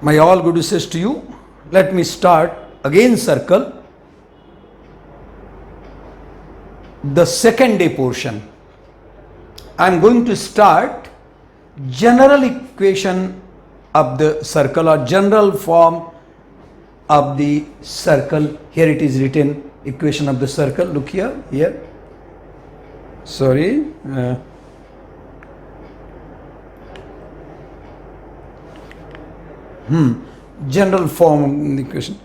My all good wishes to you. Let me start again circle the second day portion. I am going to start general equation of the circle or general form of the circle. Here it is written, equation of the circle. Look here. Sorry. General form equation.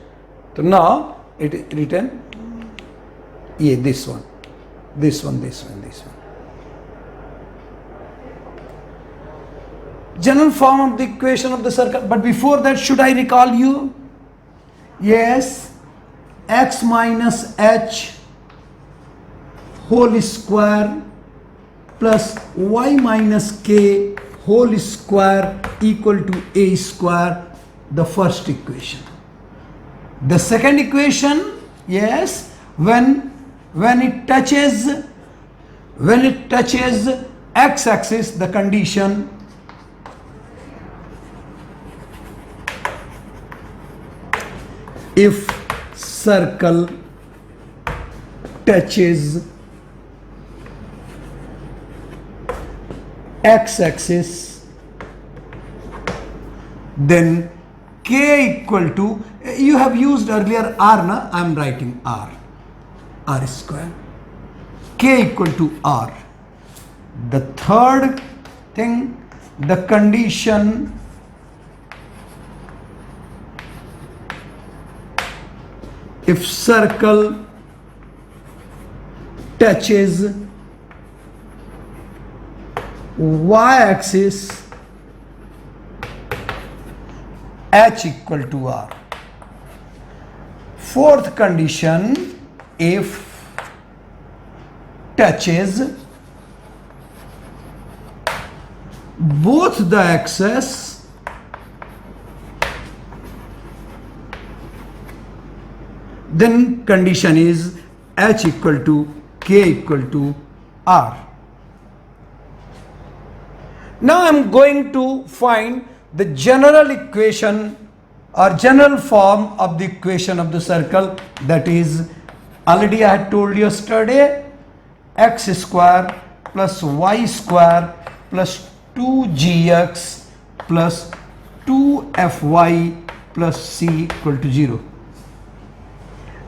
So now it is written, this one. General form of the equation of the circle. But before that, should I recall you? Yes, x minus h whole square plus y minus k whole square equal to a square, the first equation. The second equation, yes, when it touches x-axis, the condition if circle touches x-axis, then k equal to, you have used earlier r, na? I am writing r square, k equal to r. The third thing, the condition if circle touches y-axis, h equal to r. Fourth condition, if touches both the axes, then condition is h equal to k equal to r. Now I am going to find the general equation or general form of the equation of the circle, that is, already I had told you yesterday, x square plus y square plus 2gx plus 2fy plus c equal to 0.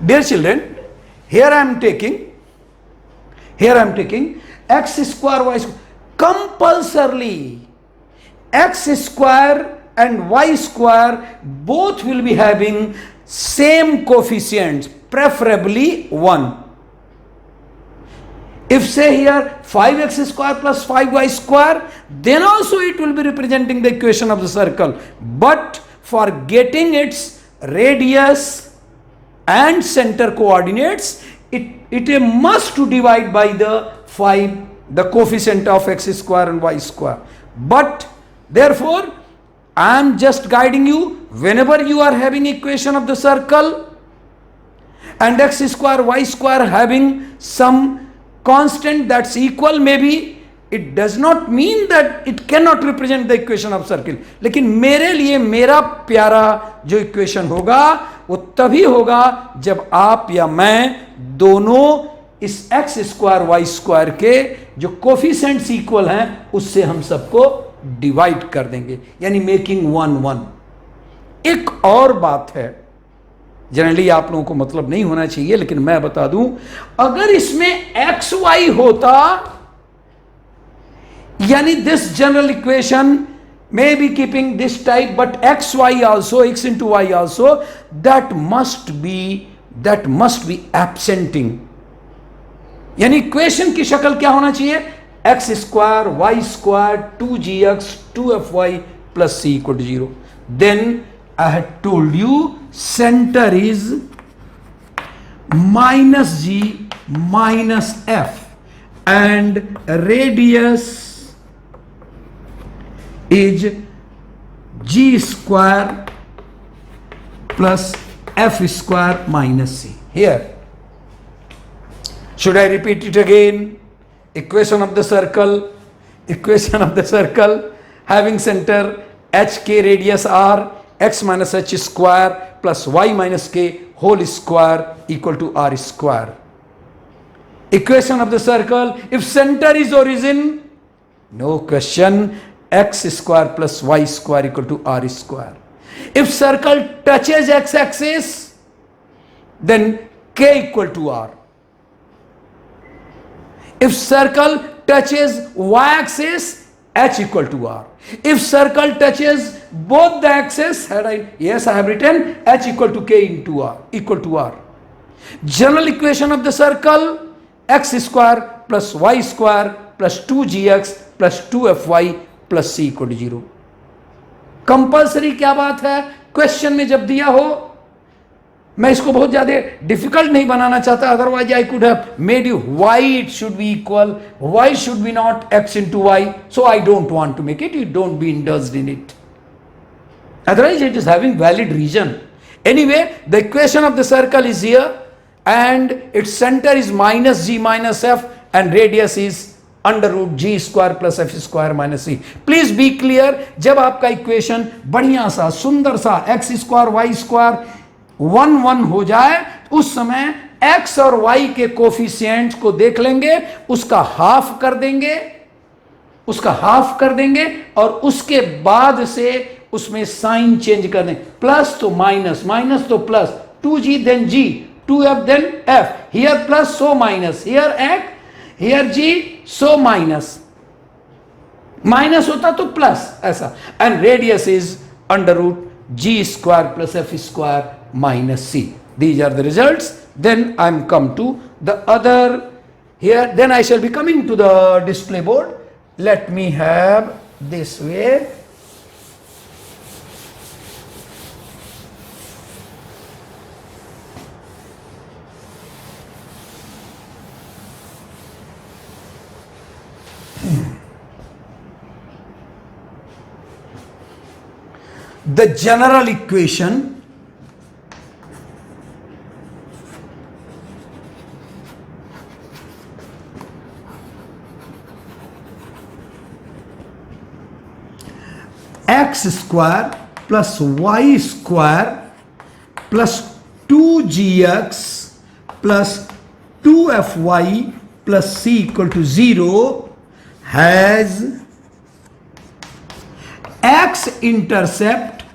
Dear children, here I am taking x square y square. Compulsorily x square and y square both will be having same coefficients, preferably 1. If say here 5x square plus 5y square, then also it will be representing the equation of the circle. But for getting its radius and center coordinates, it must to divide by the 5, the coefficient of x square and y square. But therefore, I am just guiding you, whenever you are having equation of the circle and x square y square having some constant that's equal, maybe it does not mean that it cannot represent the equation of circle. लेकिन मेरे लिए मेरा प्यारा जो equation होगा वो तभी होगा जब आप या मैं दोनों इस x स्क्वायर y स्क्वायर के जो कोफिशिएंट्स इक्वल हैं उससे हम सबको डिवाइड कर देंगे, यानी मेकिंग 1 1. एक और बात है, जनरली आप लोगों को मतलब नहीं होना चाहिए, लेकिन मैं बता दूं, अगर इसमें एक्स वाई होता, यानी this general equation may be keeping this type, but x y also, x into y also, that must be absenting. यानी इक्वेशन की शक्ल क्या होना चाहिए? x square y square 2gx 2fy plus c equal to 0. Then I had told you center is minus g minus f and radius is g square plus f square minus c. Here, should I repeat it again? Equation of the circle having center hk radius r x minus h square plus y minus k whole square equal to r square. Equation of the circle, if center is origin, no question, x square plus y square equal to r square. If circle touches x axis, then k equal to r. If circle touches y axis, h equal to r. If circle touches both the axes, I have written h equal to k into r, equal to r. General equation of the circle, x square plus y square plus 2gx plus 2fy plus c equal to 0. Compulsory क्या बात है, question में जब दिया हो, मैं इसको बहुत ज्यादा डिफिकल्ट नहीं बनाना चाहता, otherwise I could have made you why it should be equal, Y should be not X into Y, so I don't want to make it, you don't be indulged in it, otherwise it is having valid reason. Anyway, the equation of the circle is here and its center is minus g minus f and radius is under root g square plus f square minus c. Please be clear, जब आपका equation बढ़िया सा सुंदर सा x square y square 1 1 हो जाए, उस समय x और y के कोफिशिएंट्स को देख लेंगे, उसका हाफ कर देंगे और उसके बाद से उसमें साइन चेंज कर दें, प्लस तो माइनस, माइनस तो plus, 2g then g, 2f then f, here plus so minus, here f, here g so minus, minus होता तो प्लस, ऐसा, and radius is under root g square plus f square minus c. These are the results. Then I am come to the other here. Then I shall be coming to the display board. Let me have this way. The general equation x square plus y square plus 2gx plus 2fy plus c equal to 0 has x intercept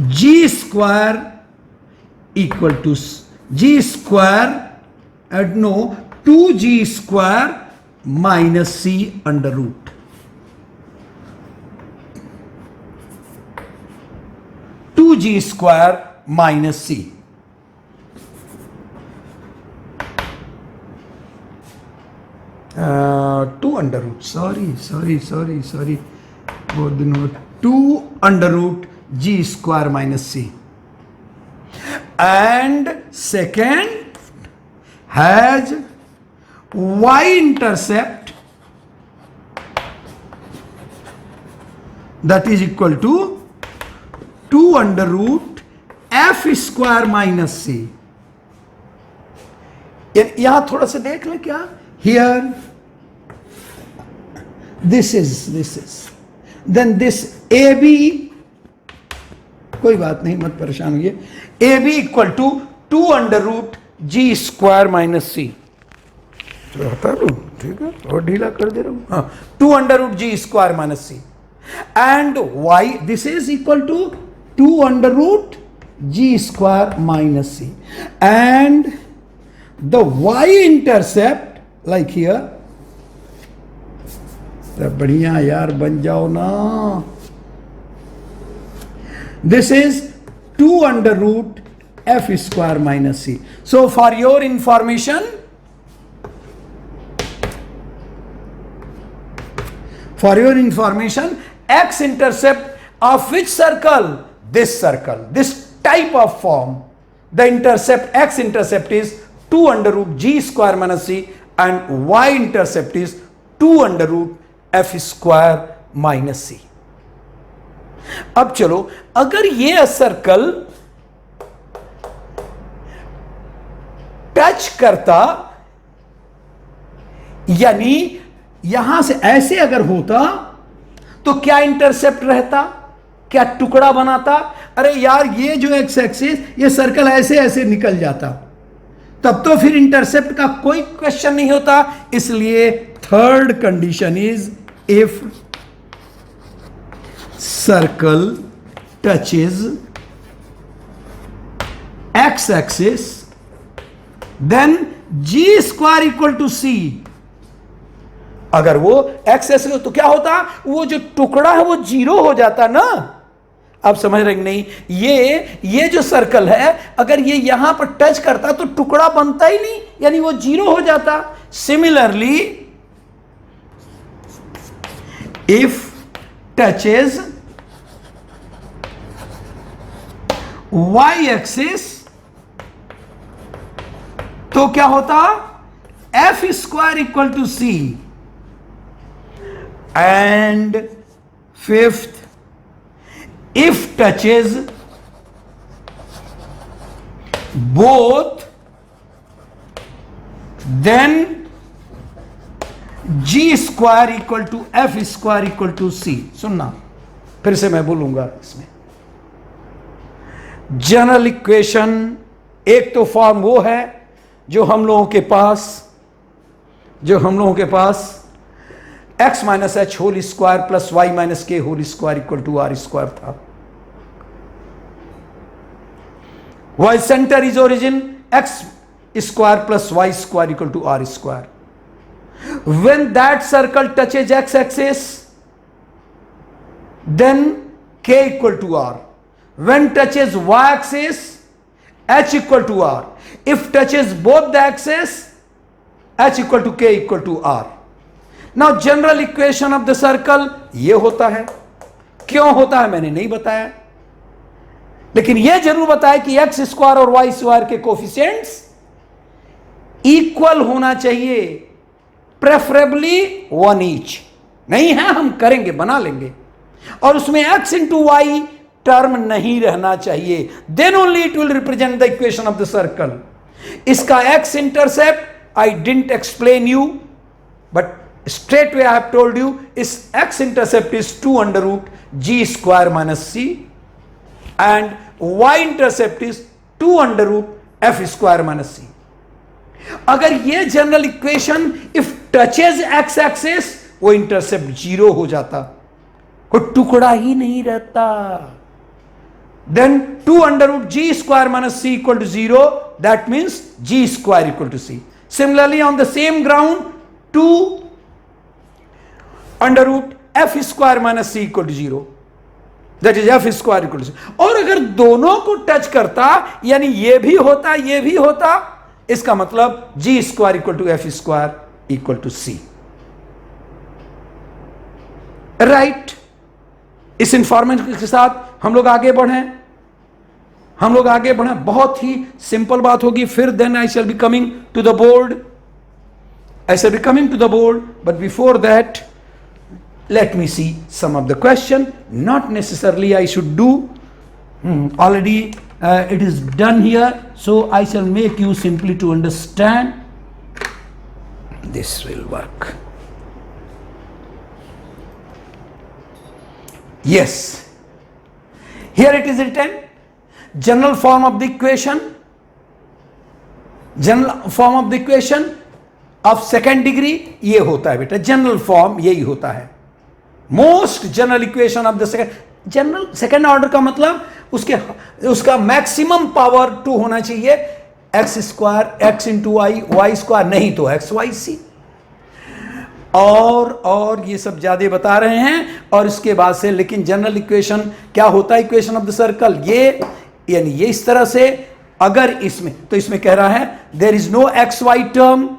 g square equal to g square and no 2g square minus c under root. Two g square minus c. Two under root. Sorry. Both the note. 2 under root g square minus c. And second has y intercept that is equal to 2 under root f square minus c. यहां थोड़ा सा देख लें क्या, here this is then this ab, कोई बात नहीं, मत परेशान होइए, ab equal to 2 under root g square minus c. हटा दो, ठीक है, और ढीला कर दे रहा हूं, हाँ, 2 under root ji square minus C and why this is equal to 2 under root ji square minus C and the Y intercept like here, बढ़िया यार बन जाओ ना, this is 2 under root F square minus C. So for your information, for your information, x intercept of which circle? This circle, this type of form, the intercept, x intercept is 2 under root g square minus c and y intercept is 2 under root f square minus c. अब चलो, अगर ये circle touch करता, यानी यहां से ऐसे अगर होता तो क्या इंटरसेप्ट रहता, क्या टुकड़ा बनाता? अरे यार, ये जो एक्स एक्सिस, ये सर्कल ऐसे ऐसे निकल जाता, तब तो फिर इंटरसेप्ट का कोई क्वेश्चन नहीं होता। इसलिए third condition is if circle touches x axis then g square equal to c. अगर वो एक्स एक्सिस तो क्या होता, वो जो टुकड़ा है वो जीरो हो जाता ना। आप समझ रहे नहीं? ये जो सर्कल है, अगर ये यहां पर टच करता तो टुकड़ा बनता ही नहीं, यानी वो जीरो हो जाता। Similarly if touches Y axis तो क्या होता, F square equal to C. And fifth, if touches both then g square equal to f square equal to c। सुनना, फिर से मैं बोलूंगा। इसमें जनरल इक्वेशन एक तो फॉर्म वो है जो हम लोगों के पास x minus h whole square plus y minus k whole square equal to r square था। Y centre is origin x square plus Y square equal to r square. When that circle touches x axis then k equal to r. When touches y axis h equal to r. If touches both the axis h equal to k equal to r. Now general equation of the circle ये होता है। क्यों होता है मैंने नहीं बताया, लेकिन यह जरूर बताया कि एक्स स्क्वायर और वाई स्क्वायर के कोफिशिएंट्स इक्वल होना चाहिए, प्रेफरेबली वन ईच। नहीं है, हम करेंगे, बना लेंगे, और उसमें एक्स इंटू वाई टर्म नहीं रहना चाहिए। Then only it will represent the equation of the circle. इसका x intercept I didn't explain you, but straightway I have told you is x intercept is 2 under root g square minus c and y intercept is 2 under root f square minus c। अगर ये general equation if touches x axis, वो intercept zero हो जाता, कोई टुकड़ा ही नहीं रहता। Then 2 under root g square minus c equal to 0, that means g square equal to c। Similarly on the same ground 2 under root F square minus C equal to 0, that is f square equal to c. और अगर दोनों को touch करता, यानी ये भी होता, इसका मतलब g square equal to f square equal to c. Right, इस इंफॉर्मेशन के साथ हम लोग आगे बढ़े। बहुत ही सिंपल बात होगी। फिर then I shall be coming to the board, but before that let me see some of the question. Not necessarily I should do, already it is done here, so I shall make you simply to understand. This will work. Yes, here it is written general form of the equation of second degree। ये होता है बेटा, general form यही होता है। Most general equation of the second order का मतलब उसका मैक्सिमम पावर 2 होना चाहिए। X square X into Y square, नहीं तो एक्स वाई सी, और ये सब ज्यादा बता रहे हैं। और इसके बाद से लेकिन जनरल इक्वेशन क्या होता है, इक्वेशन ऑफ द सर्कल, ये यानी ये इस तरह से। अगर इसमें कह रहा है there is no X Y term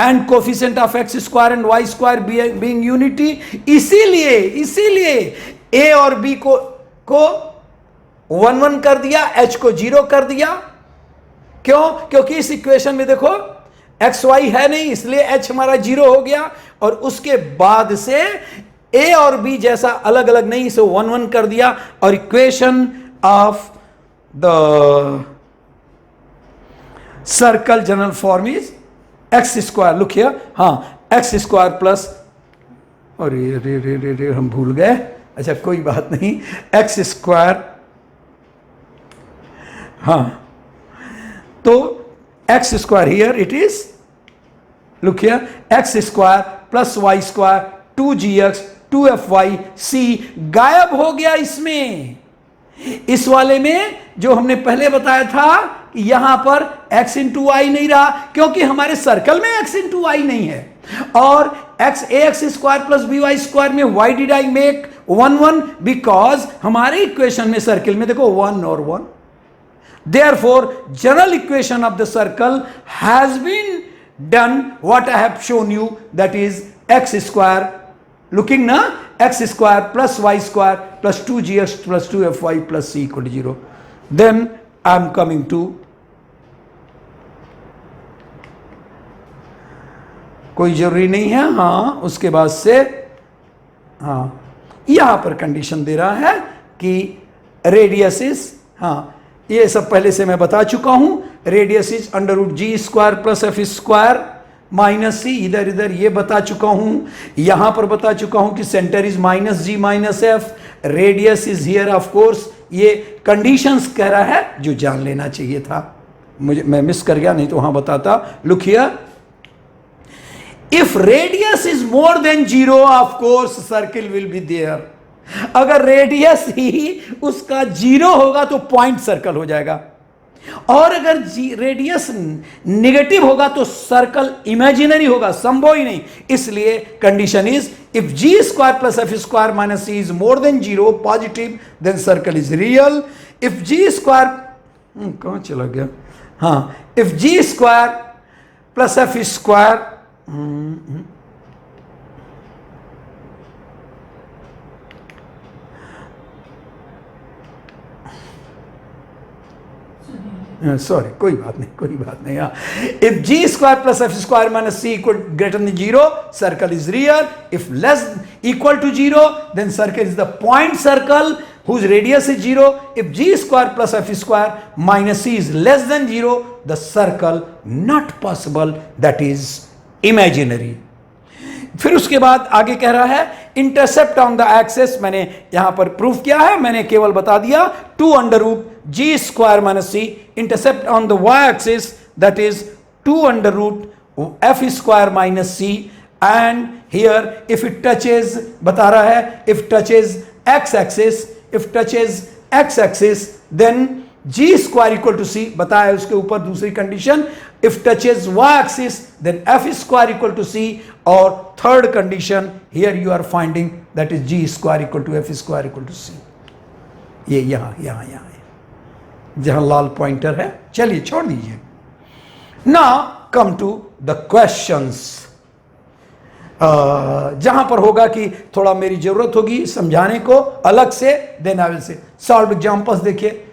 and coefficient of x square and y square being unity। इसीलिए a और b को 1 कर दिया, h को 0 कर दिया। क्यों? क्योंकि इस इक्वेशन में देखो x y है नहीं, इसलिए h हमारा 0 हो गया, और उसके बाद से a और b जैसा अलग अलग नहीं, इसे 1 कर दिया, और equation of the circle general form is x square. Look here, हाँ, एक्स स्क्वायर प्लस अरे रे रे रे रे हम भूल गए, अच्छा कोई बात नहीं, एक्स स्क्वायर, हाँ तो X square here it is, look here, X square plus Y square 2gx 2fy c गायब हो गया इसमें। इस वाले में जो हमने पहले बताया था कि यहां पर x इंटू वाई नहीं रहा, क्योंकि हमारे सर्कल में x इंटू वाई नहीं है। और ax square plus by square में why did I make 1 1, because हमारे इक्वेशन में सर्कल में देखो 1 और 1, therefore general equation of the circle has been done what I have shown you, that is x square, looking na, x square plus y square plus 2gx plus 2fy plus c equal to 0. Then I am coming to, कोई जरूरी नहीं है, हाँ उसके बाद से, हाँ यहां पर कंडीशन दे रहा है कि रेडियस इज, हाँ ये सब पहले से मैं बता चुका हूं, radius is under root ji square plus F square minus c, इधर इधर ये बता चुका हूं, यहां पर बता चुका हूं कि centre is minus ji minus F, radius is here of course, ये कंडीशंस कह रहा है जो जान लेना चाहिए था, मुझे मैं मिस कर गया, नहीं तो वहां बताता। Look here, if radius is more than 0 of course circle will be there, अगर रेडियस ही उसका 0 होगा तो पॉइंट सर्कल हो जाएगा, और अगर रेडियस नेगेटिव होगा तो सर्कल इमेजिनरी होगा, संभव ही नहीं। इसलिए condition is if G square plus F square minus C is more than 0 positive then circle is real. If G square, कहां चला गया, हाँ if G square plus F square, sorry कोई बात नहीं, हाँ if G square plus F square minus C equal greater than 0 circle is real, if less equal to 0 then circle is the point circle whose radius is 0. If g square plus f square minus c is less than 0, the circle not possible, that is imaginary. फिर उसके बाद आगे कह रहा है intercept on the access, मैंने यहां पर प्रूफ किया है, मैंने केवल बता दिया 2 under root ji square minus c, intercept on the y axis that is 2 under root F square minus C, and here if it touches, बता रहा है if touches x axis, if touches x axis then g square equal to c, बताया उसके ऊपर दूसरी condition, if touches Y axis then f square equal to c, और third condition here you are finding that is g square equal to f square equal to c, ये यहां जहां लाल pointer है। चलिए छोड़ दीजिए, now come to the questions, जहां पर होगा कि थोड़ा मेरी जरूरत होगी समझाने को अलग से, देन आई विल से सॉल्व एग्जांपल्स। देखिए,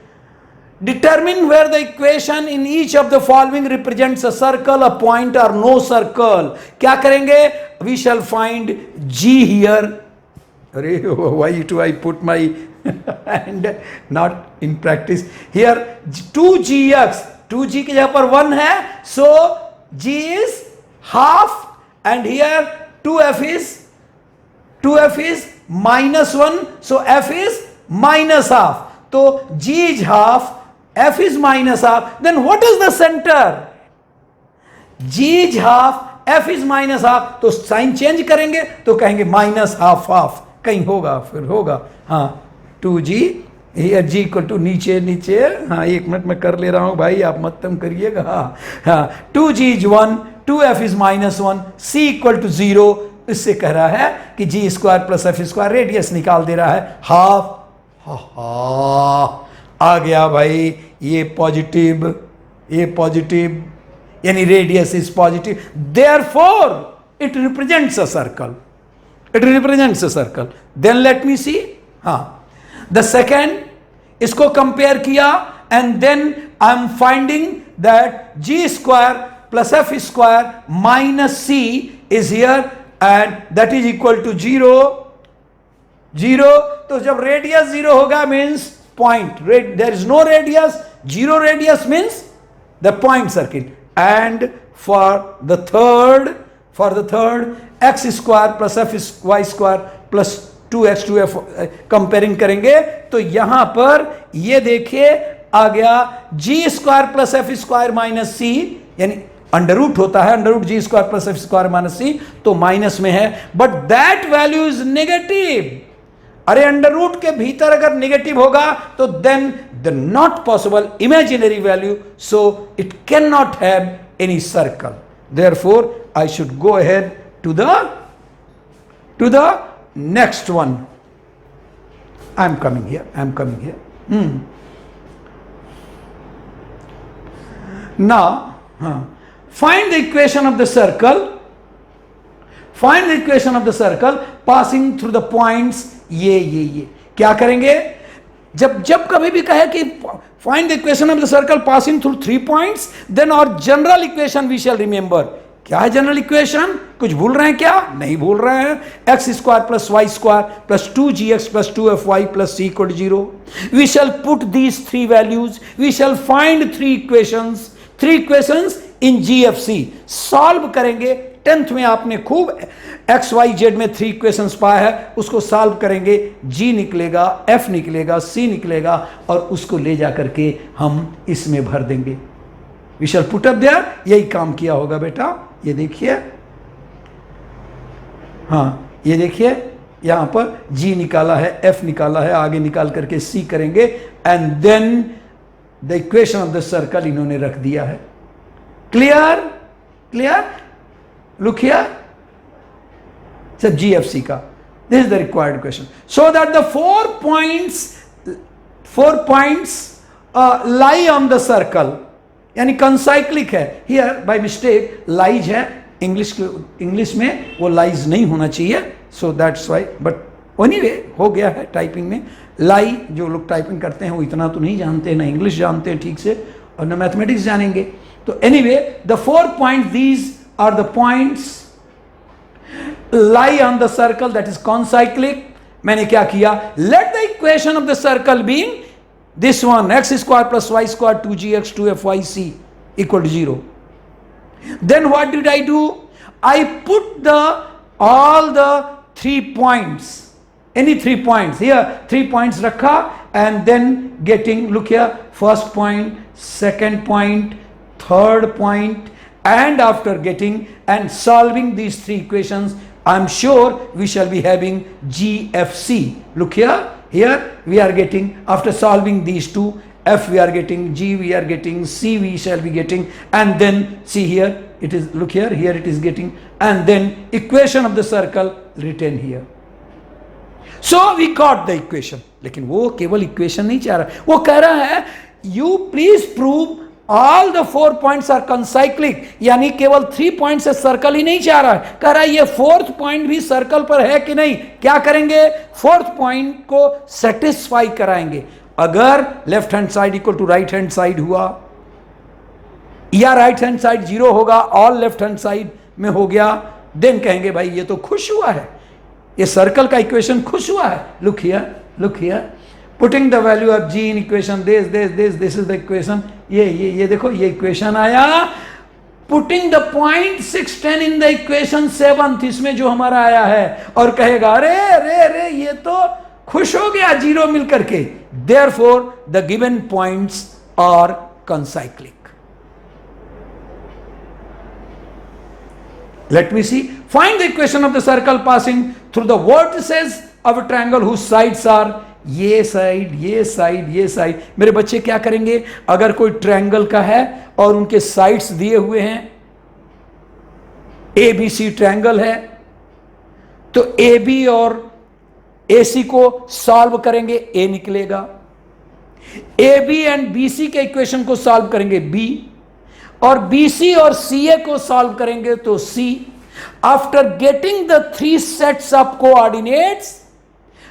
determine where the equation in each of the following represents a circle, a point or no circle. क्या करेंगे? We shall find G here. अरे why do I put my hand not in practice here? 2gx, 2g की जगह पर 1 है, so g is half, and here 2f is minus 1, so f is minus half. तो g is half, f is minus half, then what is the center? g is half, f is minus half, तो sign change करेंगे तो कहेंगे minus half half, कहीं होगा फिर होगा, हाँ 2g here g equal to नीचे, हाँ 1 मिनट में कर ले रहा हूं भाई, आप मत तम करिएगा, हाँ 2g is 1, 2f is minus 1, c equal to 0, इससे कह रहा है कि g square plus F square, radius निकाल दे रहा है हाफ, आ गया भाई, ये पॉजिटिव यानी radius is positive, therefore it represents a circle, then let me see, हाँ द सेकेंड, इसको कंपेयर किया and then I am finding that g square plus F square minus C is here and that is equal to 0, तो जब radius 0 होगा means point, there is no radius, 0 radius means the point circle, and for the third for the third x square plus f y square plus 2x 2f comparing करेंगे तो यहां पर ये देखिए आ गया g square plus F square minus c, यानी under root होता है अंडर रूट जी square plus F square minus c, तो माइनस में है, but that value is negative. अरे अंडर रूट के भीतर अगर नेगेटिव होगा तो then the not possible imaginary value, so it can not have any circle, therefore I should go ahead to the next one. I am coming here. Now find the equation of the circle, passing through the points ये क्या करेंगे, जब कभी भी कहे कि find the equation of the circle passing through 3 points, then our general equation we shall remember. क्या है जनरल इक्वेशन, कुछ भूल रहे हैं क्या, नहीं भूल रहे हैं, X square plus Y square plus 2gx plus 2fy plus c equal to 0। We shall put these 3 values, we shall find 3 equations in GFC, solve करेंगे। 10th में आपने खूब एक्स वाई जेड में 3 इक्वेशंस पाया है, उसको सॉल्व करेंगे, g निकलेगा, f निकलेगा, c निकलेगा और उसको ले जा करके हम इसमें भर देंगे। We shall put up there, यही काम किया होगा बेटा। ये देखिए, हाँ ये देखिए यहां पर g निकाला है, f निकाला है, आगे निकाल करके c करेंगे and then the equation of the circle इन्होंने रख दिया है। क्लियर, लुक हियर, सब GFC का, this is the required equation, so that the 4 points lie on the circle, यानी कंसाइक्लिक है। हियर बाय मिस्टेक लाइज है, इंग्लिश में वो लाइज नहीं होना चाहिए, so that's why, but anyway हो गया है टाइपिंग में। लाई जो लोग टाइपिंग करते हैं वो इतना तो नहीं जानते, ना इंग्लिश जानते हैं ठीक से और ना मैथमेटिक्स जानेंगे। तो anyway the 4 points, these are the points lie on the circle that is concyclic. मैंने क्या किया, let the equation of the circle being this one, x square plus y square 2gx 2fyc equal to 0. Then what did I do? I put all the 3 points, any 3 points here, 3 points rakha, and then getting, look here, first point, second point, third point, and after getting and solving these 3 equations, I am sure we shall be having GFC. Look here we are getting, after solving these 2, f we are getting, g we are getting, c we shall be getting, and then see here it is, look here it is getting, and then equation of the circle written here. So we got the equation, लेकिन वो केवल equation नहीं चाह रहा, वो कह रहा है you please prove all the 4 points are concyclic, यानी केवल 3 पॉइंट से सर्कल ही नहीं चाह रहा है, कह रहा है ये 4th पॉइंट भी सर्कल पर है कि नहीं। क्या करेंगे, 4th पॉइंट को सेटिस्फाई कराएंगे। अगर left hand side equal to right hand side हुआ या राइट हैंड साइड 0 होगा, ऑल लेफ्ट हैंड साइड में हो गया, देन कहेंगे भाई ये तो खुश हुआ है, ये सर्कल का इक्वेशन खुश हुआ है। Look here putting the value of g in equation, this is the equation, ये देखो ये इक्वेशन आया, putting the point 6 10 in the equation 7th, इसमें जो हमारा आया है, और कहेगा अरे ये तो खुश हो गया 0 मिलकर के, therefore the given points are concyclic. Let me see, find the equation of the circle passing through the vertices of a triangle whose sides are ये साइड। मेरे बच्चे क्या करेंगे, अगर कोई ट्रायंगल का है और उनके साइड्स दिए हुए हैं, ABC ट्रायंगल है, तो AB और AC को सॉल्व करेंगे, A निकलेगा। AB एंड BC के इक्वेशन को सॉल्व करेंगे, B, और BC और CA को सॉल्व करेंगे तो C। After getting the 3 sets of coordinates,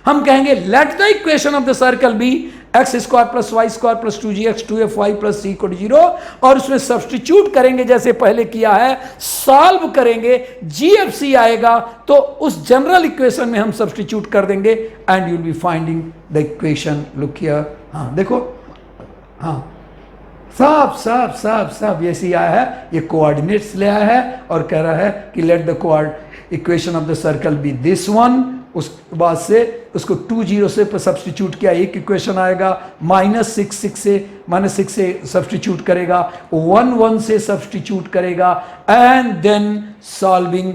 हम कहेंगे let the equation of the circle be x square plus Y square plus 2gx 2fy plus c equal to 0, और उसमें सब्सटीट्यूट करेंगे जैसे पहले किया है, सॉल्व करेंगे, GFC आएगा तो उस जनरल इक्वेशन में हम सब्सटीट्यूट कर देंगे and you will be finding the equation. Look here, हाँ देखो, हाँ सब ये सी आया है, ये कोऑर्डिनेट्स ले आया है और कह रहा है कि let the equation of the circle be this one. उस बाद से उसको 2 0 से सब्सटीट्यूट किया, एक इक्वेशन आएगा, -6 से सब्सटीट्यूट करेगा, 1 1 से सब्सटीट्यूट करेगा, and then solving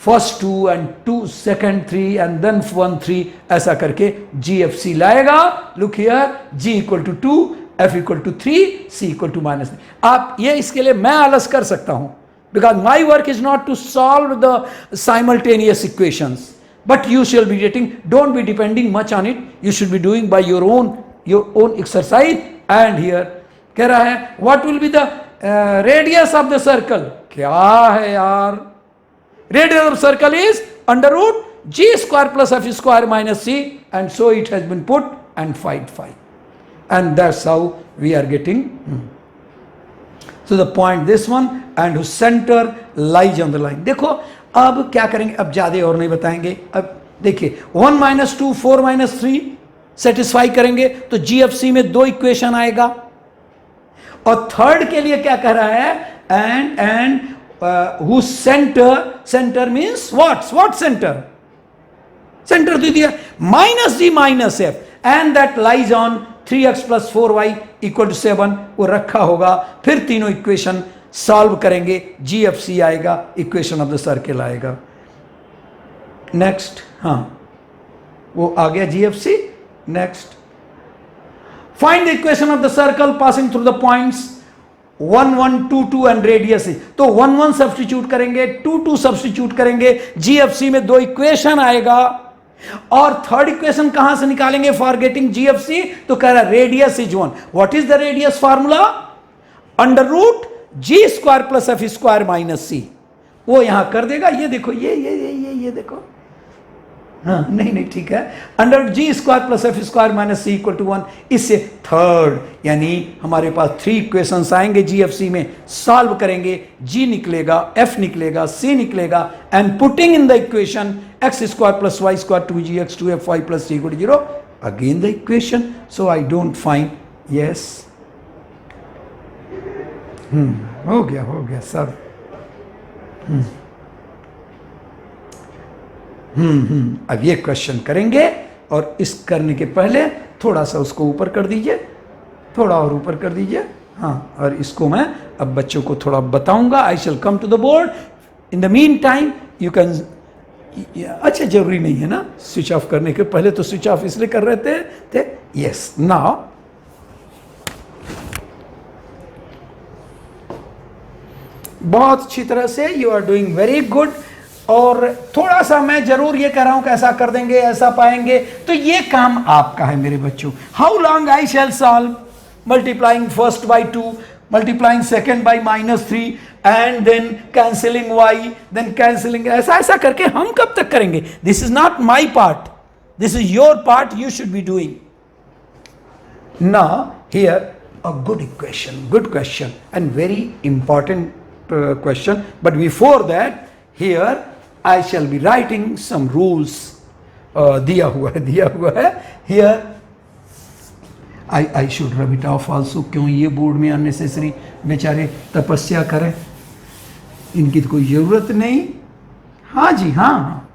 first 2 and 2 second 3 and then 1 3, ऐसा करके GFC लाएगा। Look here, G equal to 2, F equal to 3, C equal to -3। आप ये इसके लिए मैं आलस कर सकता हूं, because my work is not to solve the simultaneous equations, but you shall be getting, don't be depending much on it, you should be doing by your own exercise। and here कह रहा है what will be the radius of the circle, क्या है यार, radius of circle is under root G square plus F square minus C, and so it has been put and find phi, and that's how we are getting so the point this one, and whose center lies on the line। देखो अब क्या करेंगे, अब ज्यादा और नहीं बताएंगे। अब देखिए 1 - 2 4 - 3 सेटिस्फाई करेंगे तो GFC में 2 इक्वेशन आएगा, और थर्ड के लिए क्या कह रहा है, and who centre means what centre दे दिया -G - F, and that lies on 3x + 4y = 7, वो रखा होगा। फिर तीनों इक्वेशन सॉल्व करेंगे, GFC आएगा, इक्वेशन ऑफ द सर्कल आएगा। नेक्स्ट, हाँ वो आ गया GFC। Next, find the equation of the circle passing through the points 1 1 2 2 and radius. तो 1 1 सब्स्टिट्यूट करेंगे, 2 2 सब्स्टिट्यूट करेंगे, GFC में 2 इक्वेशन आएगा, और थर्ड इक्वेशन कहां से निकालेंगे फॉर गेटिंग GFC, तो कह रहा radius is 1। What is the radius formula, under root G square plus F square minus C, वो यहां कर देगा। ये देखो, ये देखो, हाँ नहीं ठीक है, under G square plus F square minus C = 1। इससे थर्ड, यानी हमारे पास 3 इक्वेशंस आएंगे GFC में, सॉल्व करेंगे, G निकलेगा, F निकलेगा, C निकलेगा, and putting in the equation x square plus y square 2gx 2fy plus c = 0, again the equation. So I don't find, yes हो गया सब। अब ये क्वेश्चन करेंगे, और इस करने के पहले थोड़ा सा उसको ऊपर कर दीजिए, थोड़ा और ऊपर कर दीजिए, हाँ, और इसको मैं अब बच्चों को थोड़ा बताऊंगा। I shall come to the board, in the mean time you can, अच्छा जरूरी नहीं है ना स्विच ऑफ करने के पहले, तो स्विच ऑफ इसलिए कर रहे थे। यस, नाउ बहुत अच्छी तरह से, you are doing very good. और थोड़ा सा मैं जरूर ये कह रहा हूं कि ऐसा कर देंगे, ऐसा पाएंगे, तो ये काम आपका है मेरे बच्चों। How long I shall solve, multiplying first by 2, multiplying second by -3, and then cancelling y, then cancelling, ऐसा करके हम कब तक करेंगे। This is not my part, this is your part, you should be doing. Now here a good question and very important question, but before that here I shall be writing some rules। दिया हुआ है here, I should rub it off also। क्यों ये board में unnecessary बेचारे तपस्या करें, इनकी तो कोई जरूरत नहीं। हाँ जी, हाँ,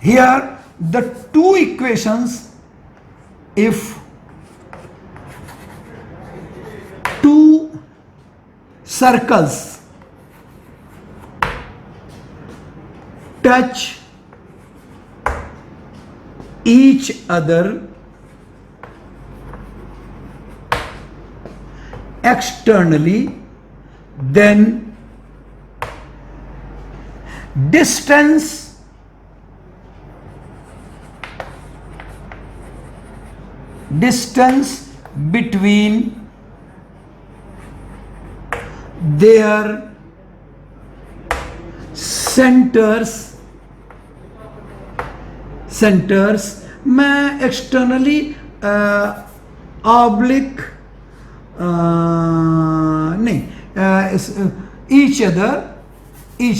here the 2 equations, if 2 circles touch each other externally, then distance between their centers, मैं एक्सटर्नली ऑब्लिक नहीं, ईच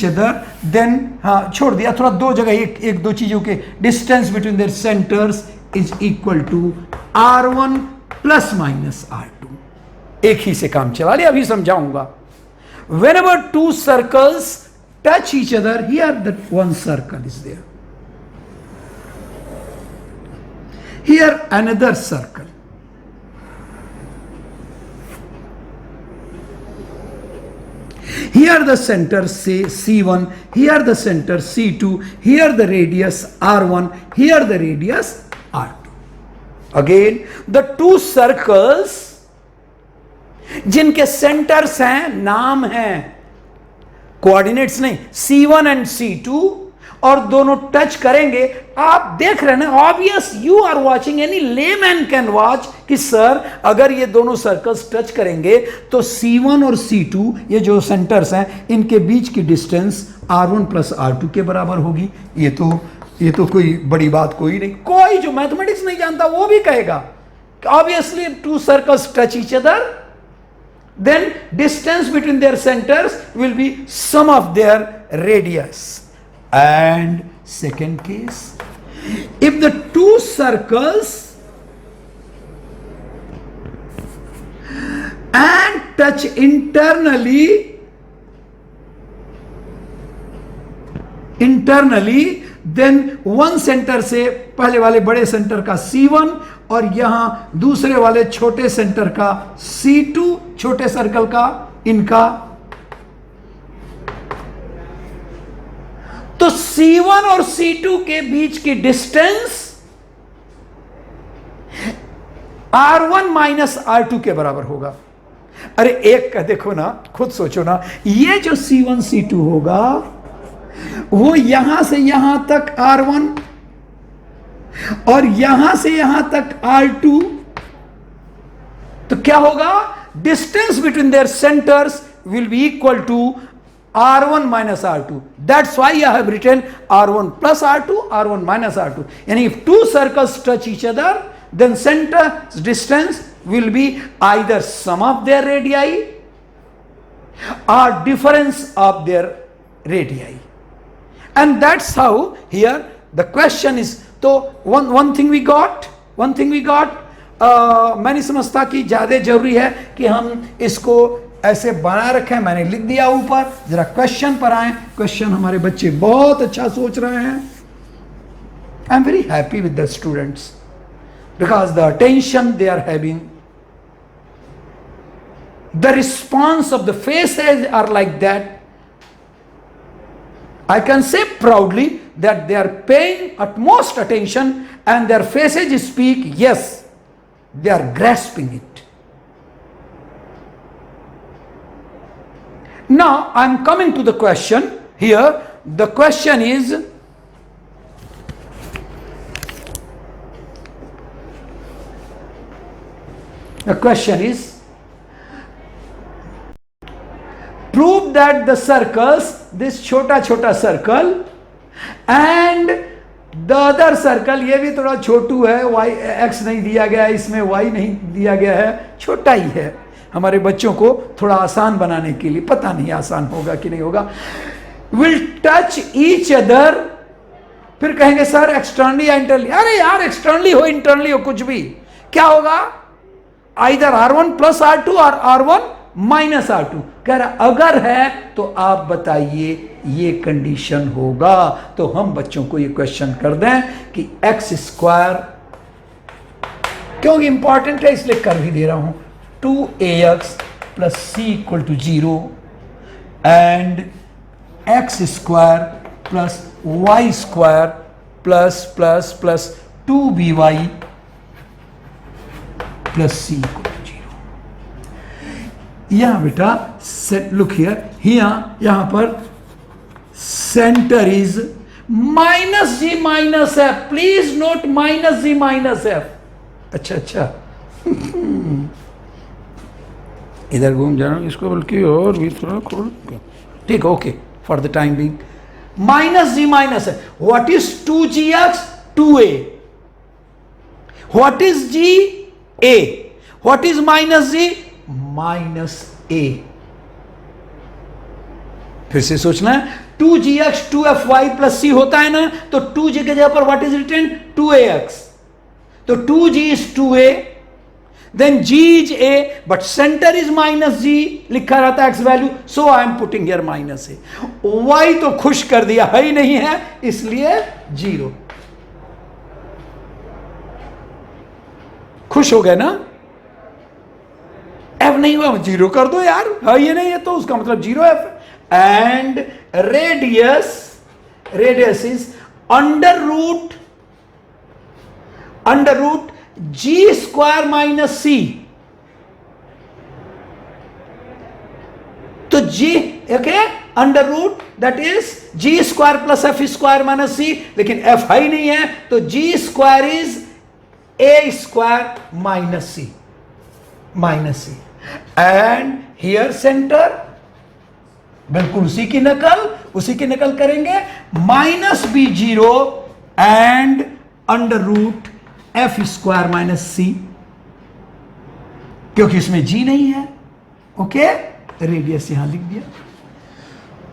अदर देन, हाँ छोड़ दिया थोड़ा, 2 जगह एक 2 चीजों के distance between their centres is equal to R1 ± R2। एक ही से काम चला लिया, अभी समझाऊंगा। whenever two circles touch each other, here that one circle is there, here another circle, here the center say C1, here the center C2, here the radius R1, here the radius R2. Again the two circles जिनके centres हैं, नाम हैं, coordinates नहीं, C1 and C2, और दोनों touch करेंगे। आप देख रहे हैं ना, obvious, you are watching, any layman can watch कि सर अगर ये दोनों सर्कल्स टच करेंगे तो C1 और C2 ये जो सेंटर्स हैं इनके बीच की डिस्टेंस R1 प्लस R2 के बराबर होगी। ये तो कोई बड़ी बात कोई नहीं, कोई जो मैथमेटिक्स नहीं जानता वो भी कहेगा obviously to circles touch each other, then distance between their centers will be sum of their radius. And second case, if the two circles and touch internally, then one center से पहले वाले बड़े centre का C1 और यहां दूसरे वाले छोटे सेंटर का C2, छोटे सर्कल का इनका, तो C1 और C2 के बीच की डिस्टेंस R1 माइनस R2 के बराबर होगा। अरे एक का देखो ना, खुद सोचो ना, ये जो C1 C2 होगा वो यहां से यहां तक R1 और यहां से यहां तक R2, तो क्या होगा, distance between their centres will be equal to R1 minus R2। That's why I have written R1 plus R2, R1 minus R2। यानी if two circles touch each other then centre distance will be either sum of their radii or difference of their radii, and that's how here the question is। तो one thing we got, मैं नहीं समझता कि ज्यादा जरूरी है कि हम इसको ऐसे बना रखें, मैंने लिख दिया ऊपर। जरा क्वेश्चन पर आए, क्वेश्चन हमारे बच्चे बहुत अच्छा सोच रहे हैं। I am very happy with the students because the attention they are having, the response of the faces are like that. I can say proudly that they are paying utmost attention and their faces speak, yes, they are grasping it. Now I am coming to the question here. The question is, prove that the circles, this छोटा circle and the other circle, ये भी थोड़ा छोटू है, y x नहीं दिया गया है, इसमें y नहीं दिया गया है, छोटा ही है, हमारे बच्चों को थोड़ा आसान बनाने के लिए, पता नहीं आसान होगा कि नहीं होगा, will touch each other। फिर कहेंगे सर एक्सटर्नली या इंटरनली, अरे यार एक्सटर्नली हो इंटरनली हो कुछ भी, क्या होगा, आइदर R1 प्लस R2 और R1 माइनस R2। कह रहा अगर है तो आप बताइए ये कंडीशन होगा, तो हम बच्चों को ये क्वेश्चन कर दें कि एक्स स्क्वायर, क्योंकि इंपॉर्टेंट है इसलिए कर भी दे रहा हूं, 2ax plus c equal to 0 and x square plus Y square plus plus plus 2by plus c equal to 0। यहां बेटा सेट, लुक हियर, यहां पर centre is minus ji minus f, please note minus ji minus f. अच्छा इधर घूम जा रहा हूं इसको, बल्कि और भी थोड़ा खोल, ठीक, okay, for the time being minus ji minus f. What is 2gx, 2a, what is g, a, what is minus ji, minus a। फिर से सोचना है, 2gx 2fy प्लस c होता है ना, तो 2g के जगह पर व्हाट इज रिटन, 2ax, तो 2g is 2a, then g is a but center is minus g लिखा रहता है x value, so I am putting here minus a. y तो खुश कर दिया, है ही नहीं है, इसलिए 0. खुश हो गए ना? f नहीं हुआ 0 कर दो यार, है ये नहीं है तो उसका मतलब 0 f. And radius is under root ji square minus c. तो जी okay, under root that is g square plus F square minus c, लेकिन एफ है ही नहीं है तो g square is a square minus C. And here centre, बिल्कुल उसी की नकल करेंगे, minus b 0 and under root F square minus c, क्योंकि इसमें जी नहीं है. ओके, रेडियस यहां लिख दिया.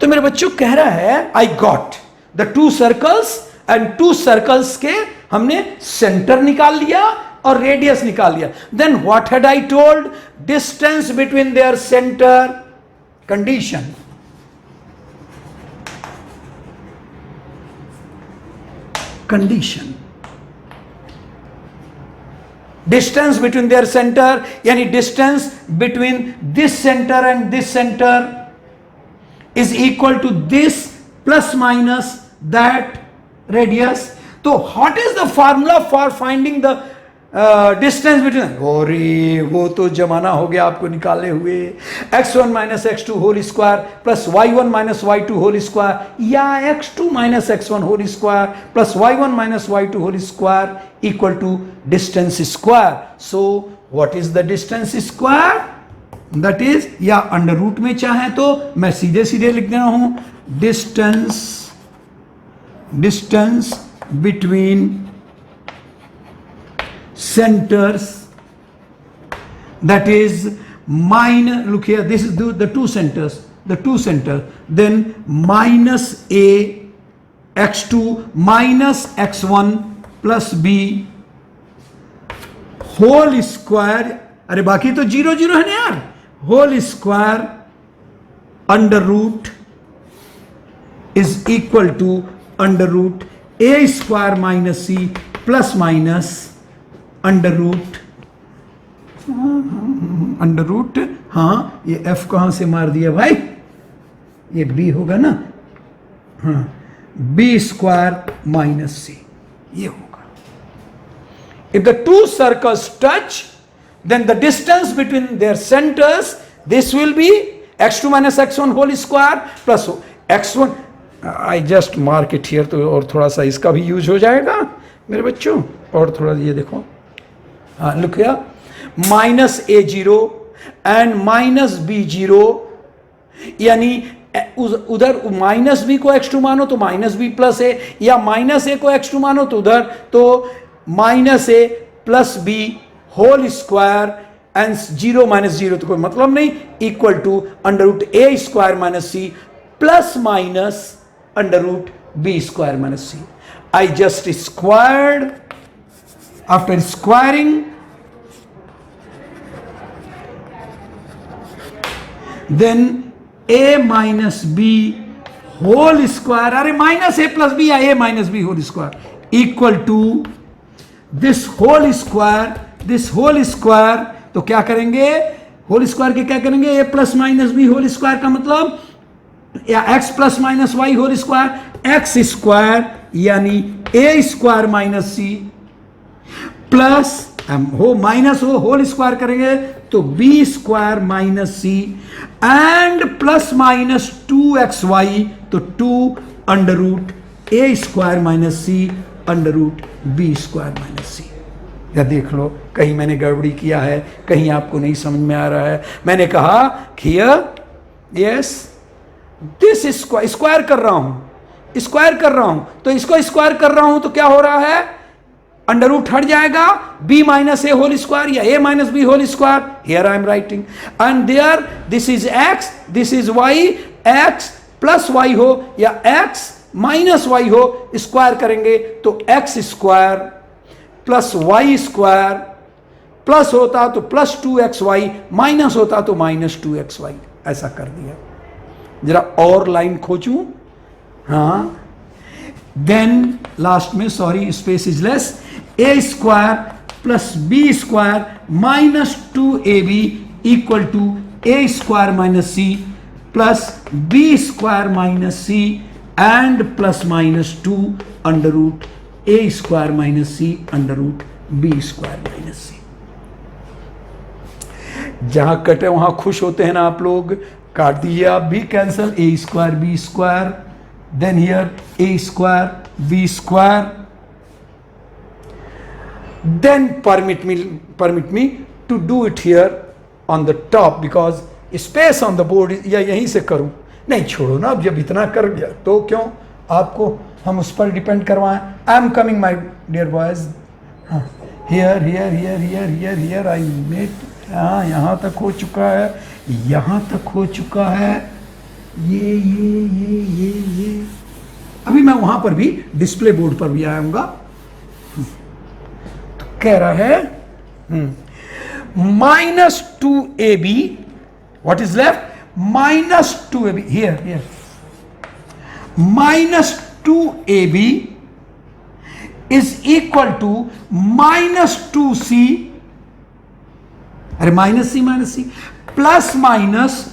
तो मेरे बच्चों कह रहा है I got the 2 circles and 2 circles के हमने सेंटर निकाल लिया और रेडियस निकाल लिया. Then what had I told? Distance between their centre, condition. Distance between their centre, यानी distance between this centre and this centre is equal to this plus minus that radius. तो what is the formula for finding the distance between? अरे वो तो जमाना हो गया आपको निकाले हुए. x1 minus x2 whole square plus y1 minus y2 whole square, या x2 minus x1 whole square plus y1 minus y2 whole square equal to distance square. So what is the distance square? That is, या under root में चाहे तो मैं सीधे सीधे लिख दे रहा हूं, distance between centers, that is minus, look here, this is the two centers, then minus a x2 minus x1 plus b whole square. अरे बाकी तो 0 0 है ना यार. whole square under root is equal to under root a square minus c plus minus under root. हाँ, ये f कहां से मार दिया भाई? ये b होगा ना. हाँ, b स्क्वायर माइनस सी, ये होगा. If the 2 circles touch, then the distance between their centers, this will be x2 minus x1 whole square plus x1. I just mark it here, तो और थोड़ा सा इसका भी यूज हो जाएगा मेरे बच्चों. और थोड़ा ये देखो, हाँ look here, minus a0 and minus b0, यानी उधर माइनस बी को x2 मानो तो माइनस बी प्लस ए, या माइनस ए को x2 मानो तो उधर तो minus a plus b whole square and 0 minus 0 तो कोई मतलब नहीं, equal to under root a square minus c plus minus under root b square minus c. I just squared. After squaring, then a minus b whole square, अरे minus a plus b या a minus b whole square equal to this whole square. तो क्या करेंगे? Whole square के क्या करेंगे? a plus minus b whole square का मतलब, या x plus minus y whole square, x square यानी a square minus c plus हो माइनस हो होल स्क्वायर करेंगे तो b square minus C and plus minus 2xy, तो 2 under root a square minus c under root b square minus c. या देख लो कहीं मैंने गड़बड़ी किया है, कहीं आपको नहीं समझ में आ रहा है. मैंने कहा हियर यस दिस स्क्वायर कर रहा हूं, तो इसको स्क्वायर कर रहा हूं तो क्या हो रहा है? अंडर रूट हट जाएगा, b minus a whole square या a minus b whole square. Here I am writing and there this is x, this is y, x plus y हो या x माइनस y हो, स्क्वायर करेंगे तो x square plus y square plus होता तो plus 2xy, minus होता तो minus 2xy, ऐसा कर दिया। जरा और लाइन खोजूं, हाँ, देन लास्ट में, sorry space is less, a square plus b square minus 2ab equal to a square minus c plus b square minus C and plus minus 2 under root a square minus c under root b square minus c. जहां कटे वहां खुश होते हैं ना आप लोग, काट दीजिए आप भी, cancel, a square b square, then here a square b square, then permit me to do it here on the top because space on the board या यहीं से करूं, नहीं छोड़ो ना, अब जब इतना कर दिया तो क्यों आपको हम उस पर डिपेंड करवाएं। I am coming my dear boys, here here here here here here I made, हाँ यहाँ तक हो चुका है, यहाँ तक हो चुका है, ये अभी मैं वहां पर भी डिस्प्ले बोर्ड पर भी आऊंगा। कह रहा है minus 2ab, what is left, minus 2ab, here minus 2ab is equal to minus 2c, अरे minus c plus minus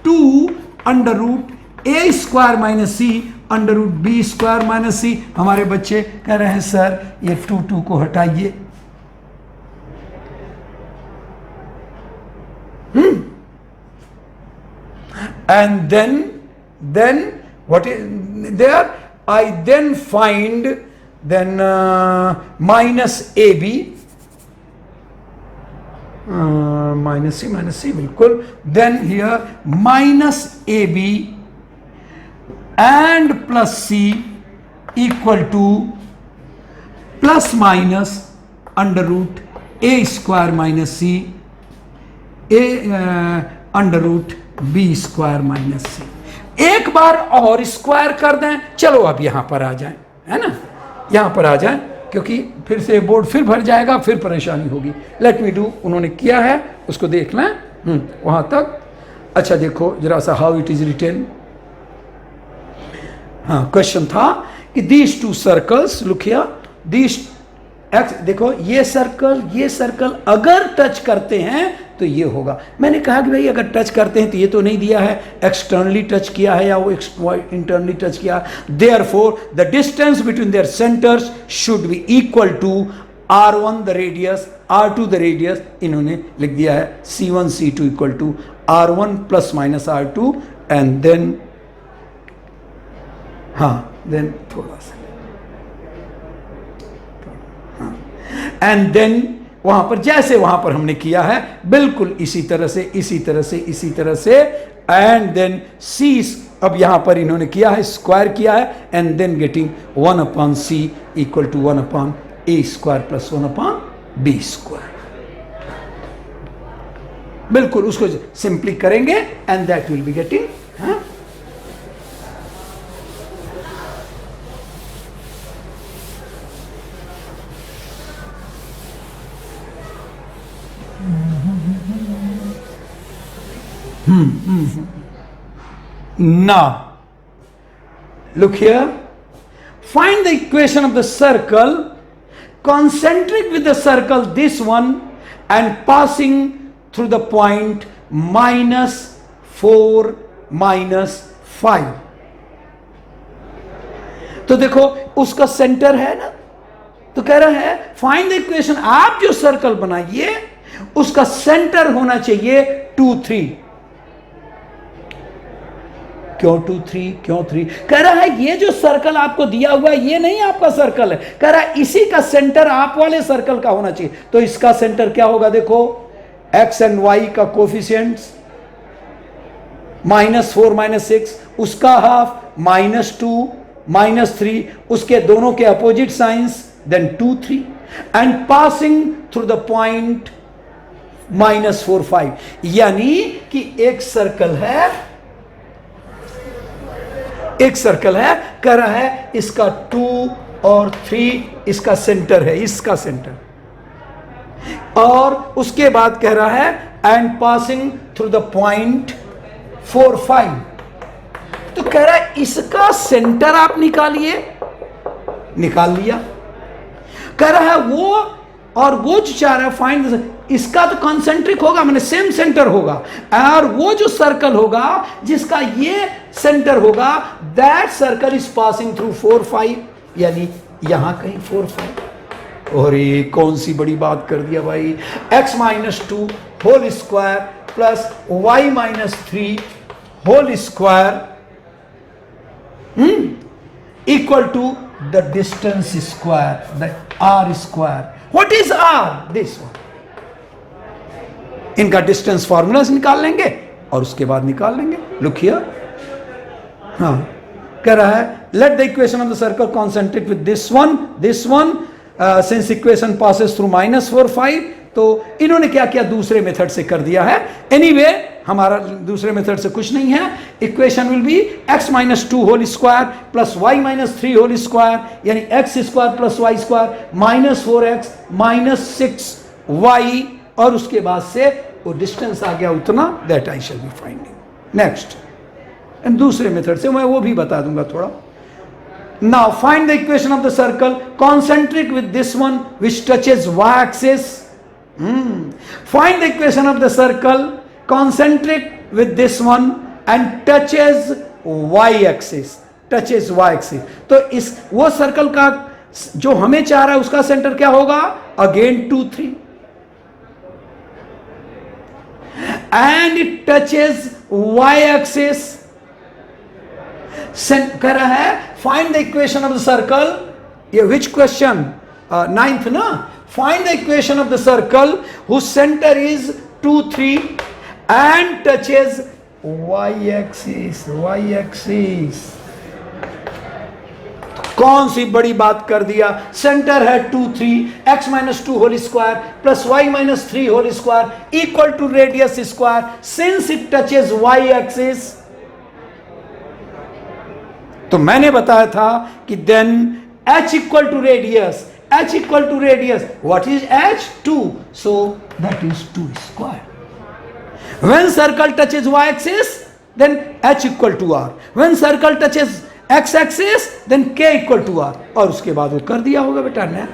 2 under root a square minus c under root b square minus c. हमारे बच्चे कह रहे हैं sir ये 2 को हटाइए, and then what is there, I then find then minus ab, minus c बिल्कुल, then here minus ab and plus c equal to plus minus under root a square minus c under root b square minus c. एक बार और square कर दें, चलो अब यहां पर आ जाएं, है ना, यहां पर आ जाएं, क्योंकि फिर से बोर्ड फिर भर जाएगा, फिर परेशानी होगी। लेट मी डू, उन्होंने किया है उसको देख लें वहां तक। अच्छा देखो जरा सा हाउ इट इज रिटेन। हाँ, क्वेश्चन था कि these 2 circles, look here, these x, देखो ये सर्कल अगर टच करते हैं तो ये होगा। मैंने कहा कि भाई अगर टच करते हैं तो ये तो नहीं दिया है, एक्सटर्नली टच किया है या वो इंटरनली टच किया। Therefore the distance between their centres should be equal to r1 the radius, r2 the radius. इन्होंने लिख दिया है c1 c2 equal to r1 plus minus r2 and then, हाँ देन थोड़ा सा, एंड देन वहां पर जैसे वहां पर हमने किया है बिल्कुल इसी तरह से, एंड देन सी, अब यहां पर इन्होंने किया है स्क्वायर किया है, and then getting 1/c equal to 1/a square plus 1/b square. बिल्कुल उसको सिंपली करेंगे and that will be getting, हाँ, Now, look here. Find the equation of the circle concentric with the circle, this one, and passing through the point -4 -5. तो देखो उसका centre है ना, तो कह रहा है फाइंड द इक्वेशन, आप जो सर्कल बनाइए उसका सेंटर होना चाहिए 2 3। क्यों 2 3, क्यों 3? कह रहा है ये जो सर्कल आपको दिया हुआ है ये नहीं आपका सर्कल है, कह रहा है इसी का सेंटर आप वाले सर्कल का होना चाहिए। तो इसका सेंटर क्या होगा, देखो x एंड y का कोफिशिएंट्स -4 -6, उसका हाफ -2 -3, उसके दोनों के opposite signs, then 2 3, and passing through the point -4 5। यानी कि एक सर्कल है, कह रहा है इसका 2 और 3 इसका सेंटर है, इसका सेंटर और उसके बाद कह रहा है and passing through the point 4 5। तो कह रहा है इसका सेंटर आप निकालिए, निकाल लिया। कह रहा है वो, और वो जो चाह रहा है फाइंड, इसका तो कॉन्सेंट्रिक होगा, मैंने सेम सेंटर होगा, और वो जो सर्कल होगा जिसका ये सेंटर होगा, that circle is passing through 4 5, यानी यहां कहीं 4 5। और ये कौन सी बड़ी बात कर दिया भाई, x minus 2 whole square plus y minus 3 whole square equal to the distance square, the r square. What is r? This one. इनका डिस्टेंस फॉर्मूलाज निकाल लेंगे और उसके बाद निकाल लेंगे। लुक हियर, हाँ कह रहा है late the equation of the circle concentric with this one since equation passes through -4 5। तो इन्होंने क्या किया, दूसरे मेथड से कर दिया है। एनीवे हमारा दूसरे मेथड से कुछ नहीं है। Equation will be x minus 2 whole square plus y minus 3 whole square, यानी x square plus y square minus 4x minus 6y, और उसके बाद से वो डिस्टेंस आ गया उतना, that I shall be finding. Next, दूसरे मेथड से मैं वो भी बता दूंगा थोड़ा। Now find the equation of the circle concentric with this one which touches y axis. Find the equation of the circle concentric with this one and touches y axis, touches y axis। तो इस वो circle का जो हमें चाह रहा है उसका सेंटर क्या होगा, again 2 3, and it touches y axis। कह रहा है find the equation of the circle, ये विच क्वेश्चन, 9th ना, find the equation of the circle whose centre is 2 3 and touches y axis, y axis। कौन सी बड़ी बात कर दिया, सेंटर है 2 3, x minus 2 whole square plus y minus 3 whole square equal to radius square, since it touches y axis. तो मैंने बताया था कि then h equal to radius, h equal to radius, what is h? 2, so that is 2 square. When circle touches y axis, then h equal to r. When circle touches x axis, then k equal to r. और उसके बाद वो कर दिया होगा बेटा ने।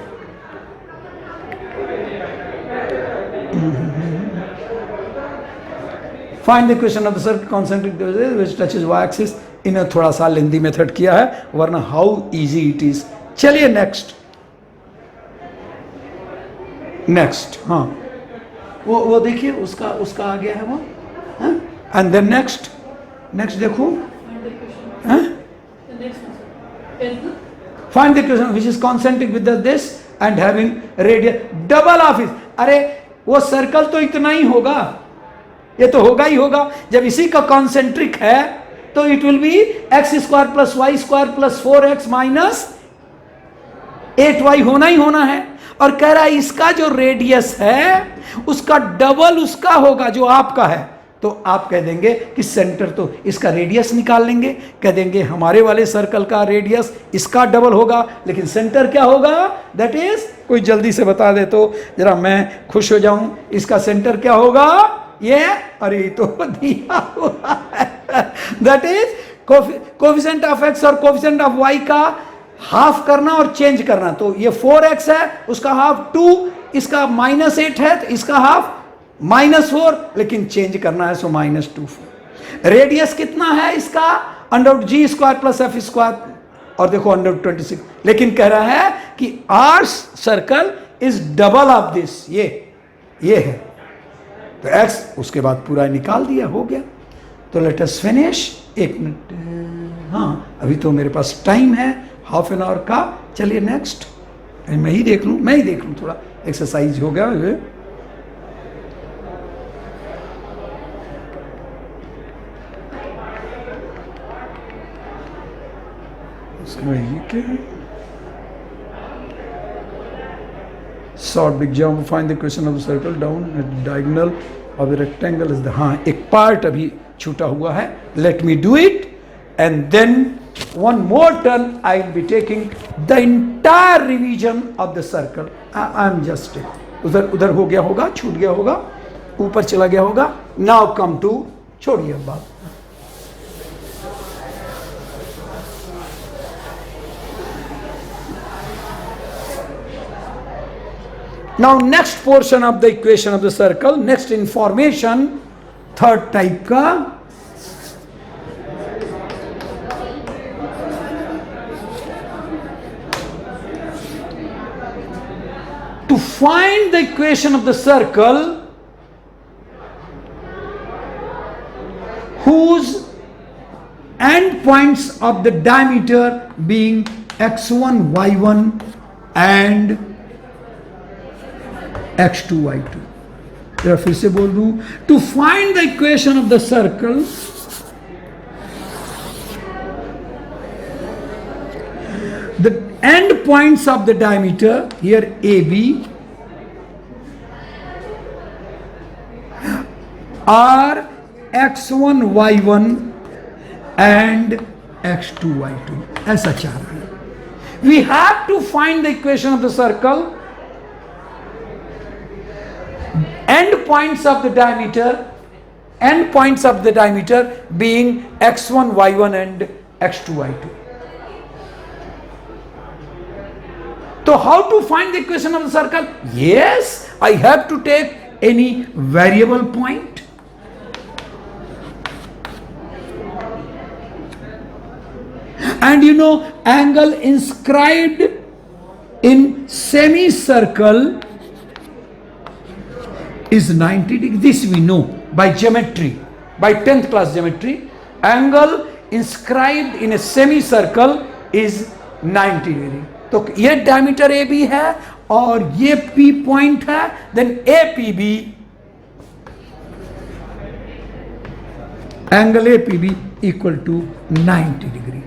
Find the equation of the circle concentric which touches y axis। इन्हें थोड़ा सा लेंदी मेथड किया है, वरना हाउ इजी इट इज। चलिए नेक्स्ट, हाँ वो देखिए उसका आ गया है वो, एंड देन नेक्स्ट देखो, find the equation which is concentric with this and having radius double of it. अरे वो सर्कल तो इतना ही होगा, ये तो होगा ही होगा। जब इसी का कॉन्सेंट्रिक है तो it will be x square plus Y square plus 4x minus 8y होना ही होना है। और कह रहा है इसका जो रेडियस है उसका डबल उसका होगा जो आपका है। तो आप कह देंगे कि सेंटर, तो इसका रेडियस निकाल लेंगे, कह देंगे हमारे वाले सर्कल का रेडियस इसका डबल होगा, लेकिन सेंटर क्या होगा, दैट इज, कोई जल्दी से बता दे तो जरा मैं खुश हो जाऊं। इसका सेंटर क्या होगा, ये, अरे तो दिया हुआ है, that is coefficient of x और कोफिशिएंट ऑफ वाई का हाफ करना और चेंज करना। तो ये 4x है, उसका हाफ 2, इसका -8 है तो इसका हाफ -4, लेकिन चेंज करना है, सो -2 4। रेडियस कितना है इसका, √g square plus f square, और देखो √26, लेकिन कह रहा है कि our circle is double of this, ये है। तो x उसके बाद पूरा निकाल दिया, हो गया। तो लेट अस फिनिश। 1 मिनट, हाँ अभी तो मेरे पास टाइम है हाफ एन आवर का। चलिए नेक्स्ट, मैं ही देख लूँ, थोड़ा एक्सरसाइज हो गया। Solve big jump, find the equation of the circle down at the diagonal of the rectangle is the, हाँ एक पार्ट अभी छूटा हुआ है, let me do it and then one more turn I will be taking the entire revision of the circle. I am just उधर उधर हो गया होगा, छूट गया होगा, ऊपर चला गया होगा. नाउ कम टू, छोड़िए अब बात. Now next portion of the equation of the circle, next information, third type का, to find the equation of the circle whose end points of the diameter being x1, y1 and x2, y2. जरा फिर से बोल दूं, to find the equation of the circle the end points of the diameter, here AB, are x1, y1 and x2, y2. ऐसा चाह रहा है. We have to find the equation of the circle end points of the diameter being x1, y1 and x2, y2. So how to find the equation of the circle? Yes, I have to take any variable point. And you know, angle inscribed in semicircle is 90 degree. This we know by geometry, by 10th class geometry. Angle inscribed in a semicircle is 90 degree. तो ये diameter AB है और ये P point है, then APB, angle APB equal to 90 degree.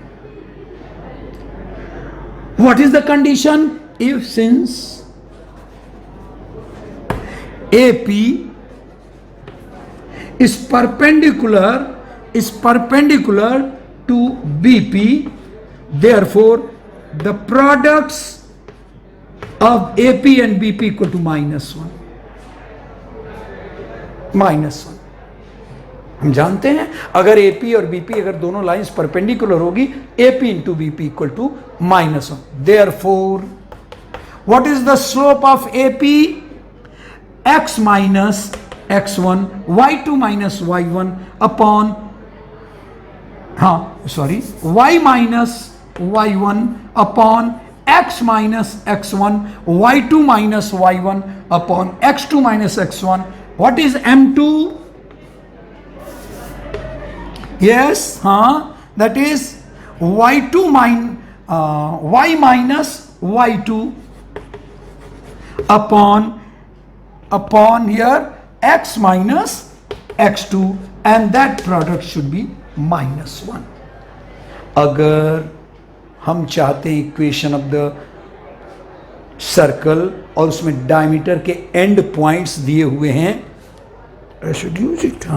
What is the condition? If since AP is perpendicular to BP, therefore the products of AP and BP equal to -1. हम जानते हैं अगर AP और BP अगर दोनों lines perpendicular होगी, AP into BP equal to -1. Therefore, what is the slope of AP? X minus x1, y2 minus y1 upon y minus y1 upon x minus x1, y2 minus y1 upon x2 minus x1. What is M2? Yes, that is y2 y minus y2 upon here x minus x2, and that product should be -1. अगर हम चाहते हैं equation of the circle और उसमें diameter के and points दिए हुए हैं, I should use it.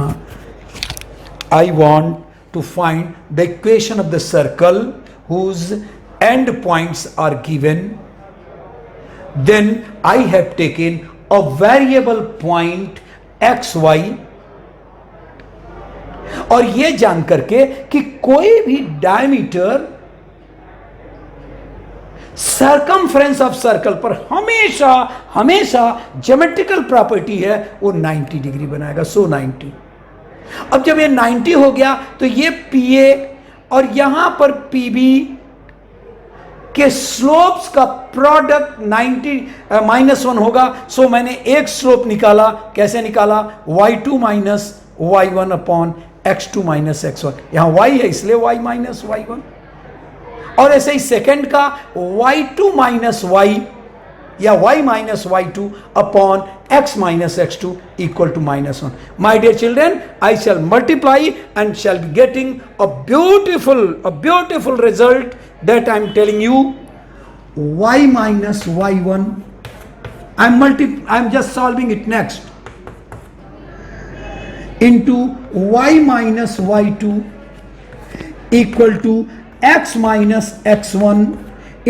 I want to find the equation of the circle whose end points are given. Then I have taken a variable point xy और ये जान करके कि कोई भी डायमीटर सर्कमफ्रेंस ऑफ सर्कल पर हमेशा ज्योमेट्रिकल प्रॉपर्टी है, वो 90 डिग्री बनाएगा. सो 90. अब जब ये 90 हो गया तो ये PA और यहां पर PB के स्लोप्स का प्रोडक्ट 90 -1 होगा. सो मैंने एक स्लोप निकाला. कैसे निकाला? y2 minus y1 upon x2 minus x1. यहां y है इसलिए y माइनस y1. और ऐसे ही सेकंड का y2 माइनस y या y minus y2 upon x minus x2 equal to -1. My dear children, I shall multiply and shall be getting a beautiful result that I am telling you. Y minus y1, I am just solving it next, into y minus y2 equal to x minus x1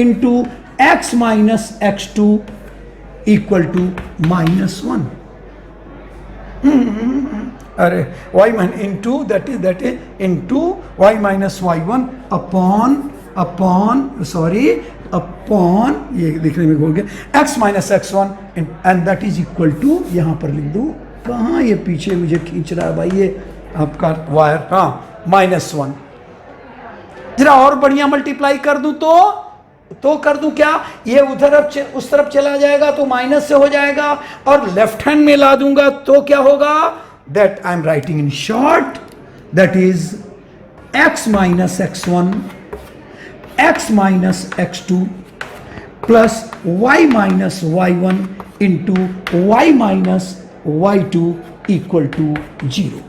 into x minus x2 equal to -1. अरे y into that is into y minus y1 upon ये देखने में हो गया x minus x1 and that is equal to, यहां पर लिख दूं, कहाँ ये पीछे मुझे खींच रहा है भाई ये आपका वायर, हाँ -1. जरा और बढ़िया मल्टीप्लाई कर दूं तो कर दूं क्या, ये उधर उस तरफ चला जाएगा तो माइनस से हो जाएगा, और लेफ्ट हैंड में ला दूंगा तो क्या होगा, that I am writing in short, that is x minus x1 x minus x2 plus y minus y1 into y minus y2 equal to 0.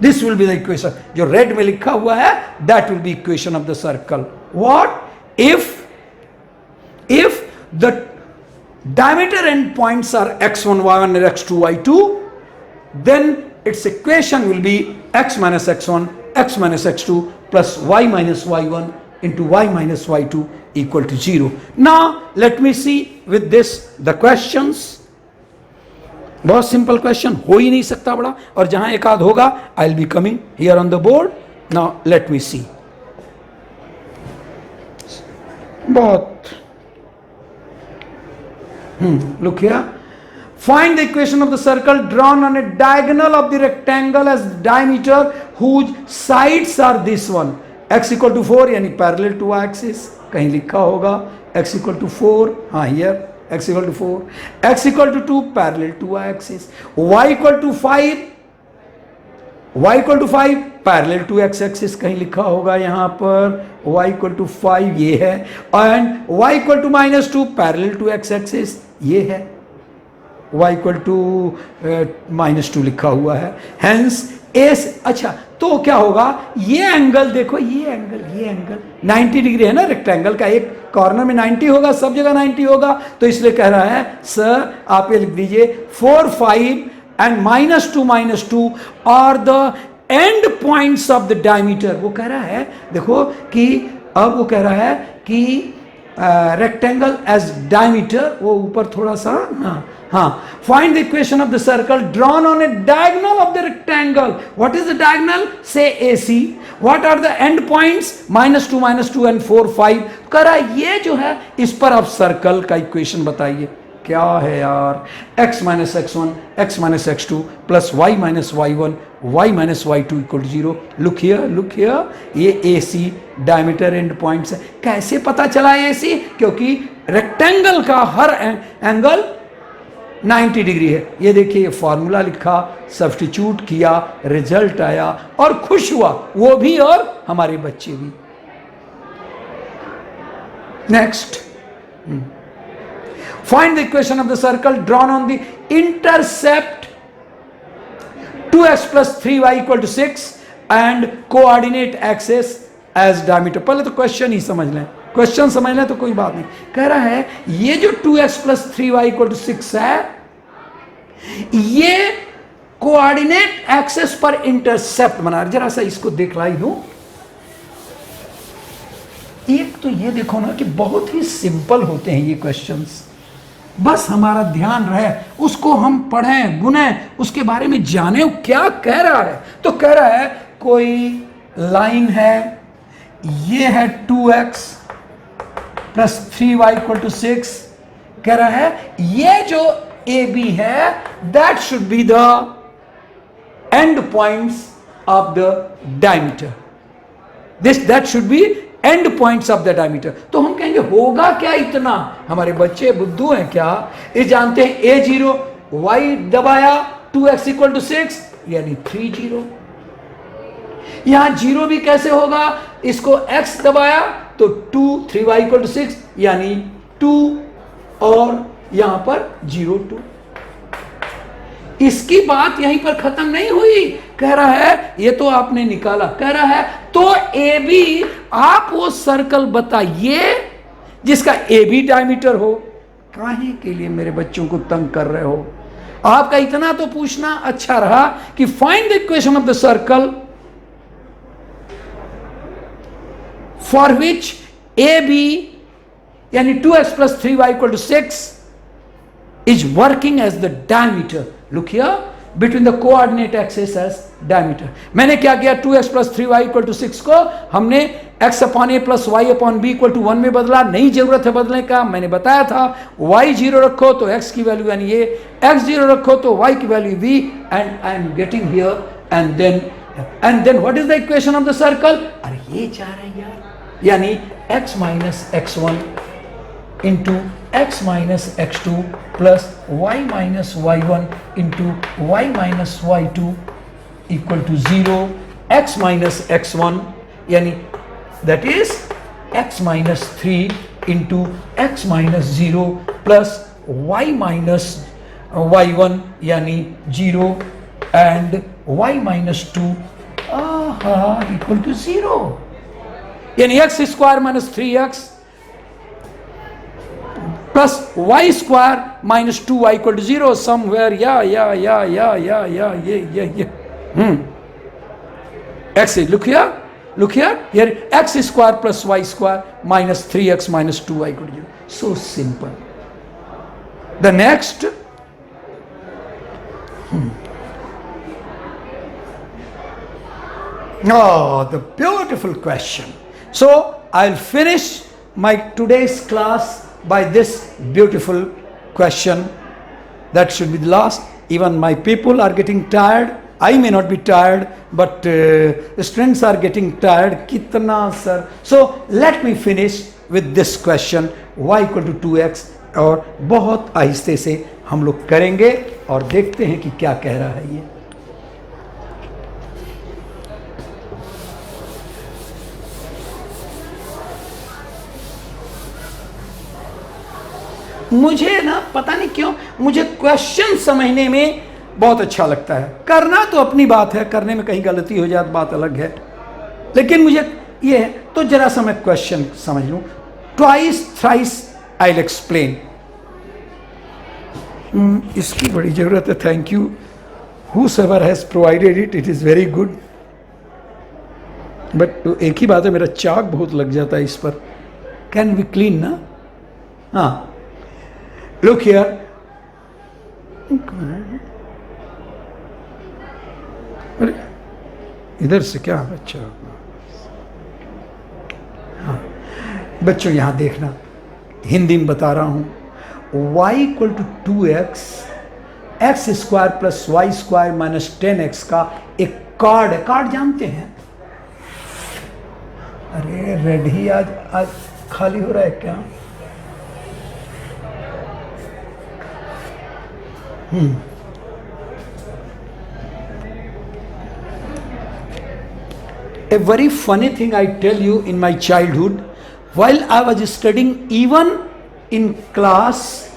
This will be the equation. जो red में लिखा हुआ है that will be equation of the circle. What if the diameter end points are x1 y1 and x2 y2, then its equation will be x minus x1 x minus x2 plus y minus y1 into y minus y2 equal to 0. Now let me see with this the questions. बहुत simple question, हो ही नहीं सकता बड़ा, और जहां एक आध होगा I will be coming here on the board. Now let me see. बहुत look here. Find the equation of the circle drawn on a diagonal of the rectangle as diameter whose sides are this one. X equal to 4 यानी parallel to y axis, कहीं लिखा होगा x equal to 4, हाँ here x equal to 4, x equal to 2 parallel to y axis, y equal to 5 parallel to x axis, कहीं लिखा होगा यहाँ पर y इक्वल टू 5 ये है, and y equal to -2 parallel to x axis ये है, y इक्वल टू -2 लिखा हुआ है. हेंस एस, अच्छा तो क्या होगा, ये एंगल देखो, ये एंगल 90 डिग्री है ना रेक्टेंगल का, एक कॉर्नर में 90 होगा, सब जगह 90 होगा, तो इसलिए कह रहा है सर आप ये लिख दीजिए 4 5 and -2 are the end points of the diameter. वो कह रहा है देखो कि अब वो कह रहा है कि रेक्टेंगल एज डायमीटर, वो ऊपर थोड़ा सा, हाँ, find the equation of the circle drawn on a diagonal of the rectangle. What is the diagonal, से AC. What are the end points, -2 and 4 5. कह रहा है ये जो है इस पर आप सर्कल का इक्वेशन बताइए. क्या है यार, x minus x1 x minus x2 plus y minus y1 y minus y2 equal to 0. Look here, ये AC डायमीटर एंड पॉइंट्स है. कैसे पता चला AC, क्योंकि रेक्टेंगल का हर एंगल 90 डिग्री है. ये देखिए फॉर्मूला लिखा, सब्स्टिट्यूट किया, रिजल्ट आया और खुश हुआ वो भी और हमारे बच्चे भी. Next, find the equation of the circle drawn on the intercept 2x plus 3y equal to 6 and coordinate axis as diameter. पहले तो क्वेश्चन ही समझ लें, क्वेश्चन समझ लें तो कोई बात नहीं. कह रहा है ये जो 2x plus 3y equal to 6 है, ये कोऑर्डिनेट एक्सेस पर इंटरसेप्ट बना. जरा सा इसको दिखलाई दूं. एक तो ये देखो ना कि बहुत ही सिंपल होते हैं ये क्वेश्चंस, बस हमारा ध्यान रहे, उसको हम पढ़ें, गुनें, उसके बारे में जाने क्या कह रहा है. तो कह रहा है कोई लाइन है, ये है 2x plus 3y equal to 6. कह रहा है ये जो AB है that should be the end points of the diameter. That should be and points of the diameter. तो हम कहेंगे होगा क्या इतना, हमारे बच्चे बुद्धू हैं क्या, ये जानते हैं A0, y दबाया 2x इक्वल टू 6 यानी 3 0. यहां 0 भी कैसे होगा, इसको x दबाया तो 2 3y इक्वल टू 6 यानी 2 और यहां पर 0 2. इसकी बात यहीं पर खत्म नहीं हुई. कह रहा है ये तो आपने निकाला, कह रहा है तो AB आप वो सर्कल बताइए जिसका AB डायमीटर हो. काहे के लिए मेरे बच्चों को तंग कर रहे हो, आपका इतना तो पूछना अच्छा रहा कि find the equation of the circle for which AB यानी 2x plus 3y equal to 6 is working as the diameter. Look here, between the coordinate axis as diameter. मैंने क्या किया, 2x plus 3y equal to 6 को हमने x upon a plus y upon b equal to 1 में बदला. नहीं जरूरत है बदलने का, मैंने बताया था. y 0 रखो तो x की वैल्यू यानी ये, x 0 रखो तो y की value v, and I am getting here, and then what is the equation of the circle? अरे ये जा रहा है यार, यानी x minus x1 into x minus x2 plus y minus y1 into y minus y2 equal to 0. x minus x1 यानी that is x minus 3 into x minus 0 plus y minus y1 यानी 0 and y minus 2 equal to 0. यानी x square minus 3x plus y square minus 2y equal to 0 somewhere. X, look here, x square plus y square minus 3x minus 2y equal to 0. So simple. The next, the beautiful question. So I'll finish my today's class by this beautiful question. That should be the last. Even my people are getting tired. I may not be tired, but students are getting tired. Kitna sir? So let me finish with this question. Y equal to 2x. और बहुत आहिस्ते से हम लोग करेंगे और देखते हैं कि क्या कह रहा है ये. मुझे ना पता नहीं क्यों मुझे क्वेश्चन समझने में बहुत अच्छा लगता है. करना तो अपनी बात है, करने में कहीं गलती हो जाए तो बात अलग है, लेकिन मुझे ये है तो जरा सा मैं क्वेश्चन समझ लूं. Twice thrice I will explain. इसकी बड़ी जरूरत है. Thank you whosoever has provided it, it is very good. But एक ही बात है, मेरा चाक बहुत लग जाता है इस पर. कैन वी क्लीन ना? हाँ, look here. अरे इधर से क्या? अच्छा हाँ, बच्चों यहाँ देखना, हिंदी में बता रहा हूँ. y equal to 2x, x square plus Y square minus 10x का एक कार्ड है. कार्ड जानते हैं? अरे रेड ही आज खाली हो रहा है क्या? A very funny thing I tell you, in my childhood, while I was studying even in class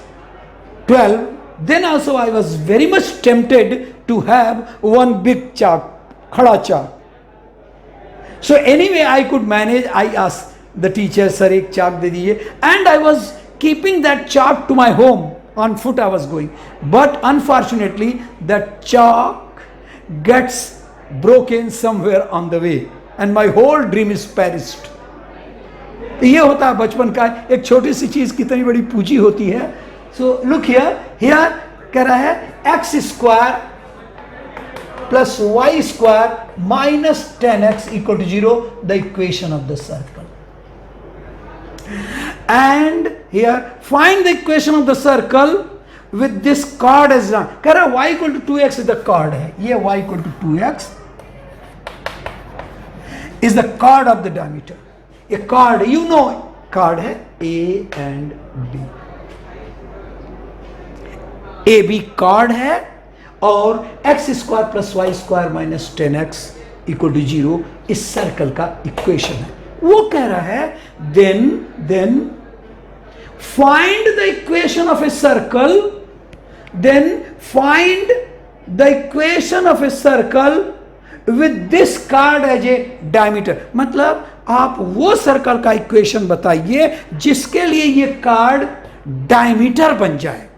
12, then also I was very much tempted to have one big chalk, khada chalk. So anyway I could manage. I asked the teacher, sir ek chalk de diye, and I was keeping that chalk to my home. On foot I was going, but unfortunately that chalk gets broken somewhere on the way and my whole dream is perished. ये होता है बचपन का, एक छोटी सी चीज कितनी बड़ी पूंजी होती है. सो लुक हियर कह रहा है x square plus y square minus 10x equal to 0, the equation of the circle. And here find the equation of the circle with this chord as a, कह रहा y equal to 2x is the chord है. ये y equal to 2x is the chord of the diameter. ये chord, you know chord है A and B. AB chord है और x square plus Y square minus 10x equal to 0 इस circle का equation है. वो कह रहा है then find the equation of a circle, then find the equation of a circle with this chord as a diameter. मतलब आप वो सर्कल का इक्वेशन बताइए जिसके लिए ये कार्ड डायमीटर बन जाए.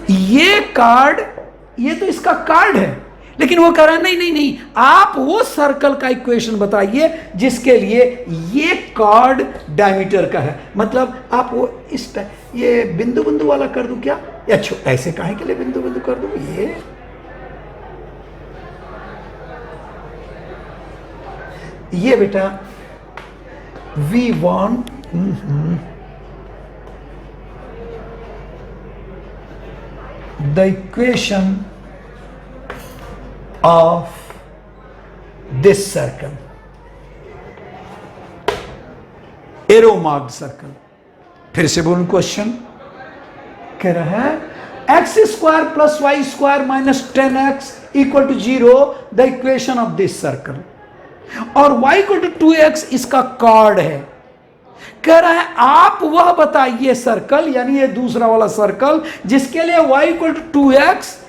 ये कार्ड, ये तो इसका कार्ड है, लेकिन वो कह रहा है नहीं नहीं नहीं, आप वो सर्कल का इक्वेशन बताइए जिसके लिए ये कार्ड डायमीटर का है। मतलब आप वो इस ये बिंदु बिंदु वाला कर दूं क्या, या ऐसे काहे के लिए बिंदु बिंदु कर दूं, ये बेटा we want the equation of this circle, arrow marked circle। फिर से बोलूं क्वेश्चन कह रहा है x square plus Y square minus 10x equal to 0 the equation of this circle, और y इक्वल टू 2x इसका कार्ड है। कह रहा है आप वह बताइए सर्कल, यानी ये दूसरा वाला सर्कल जिसके लिए y equal to 2x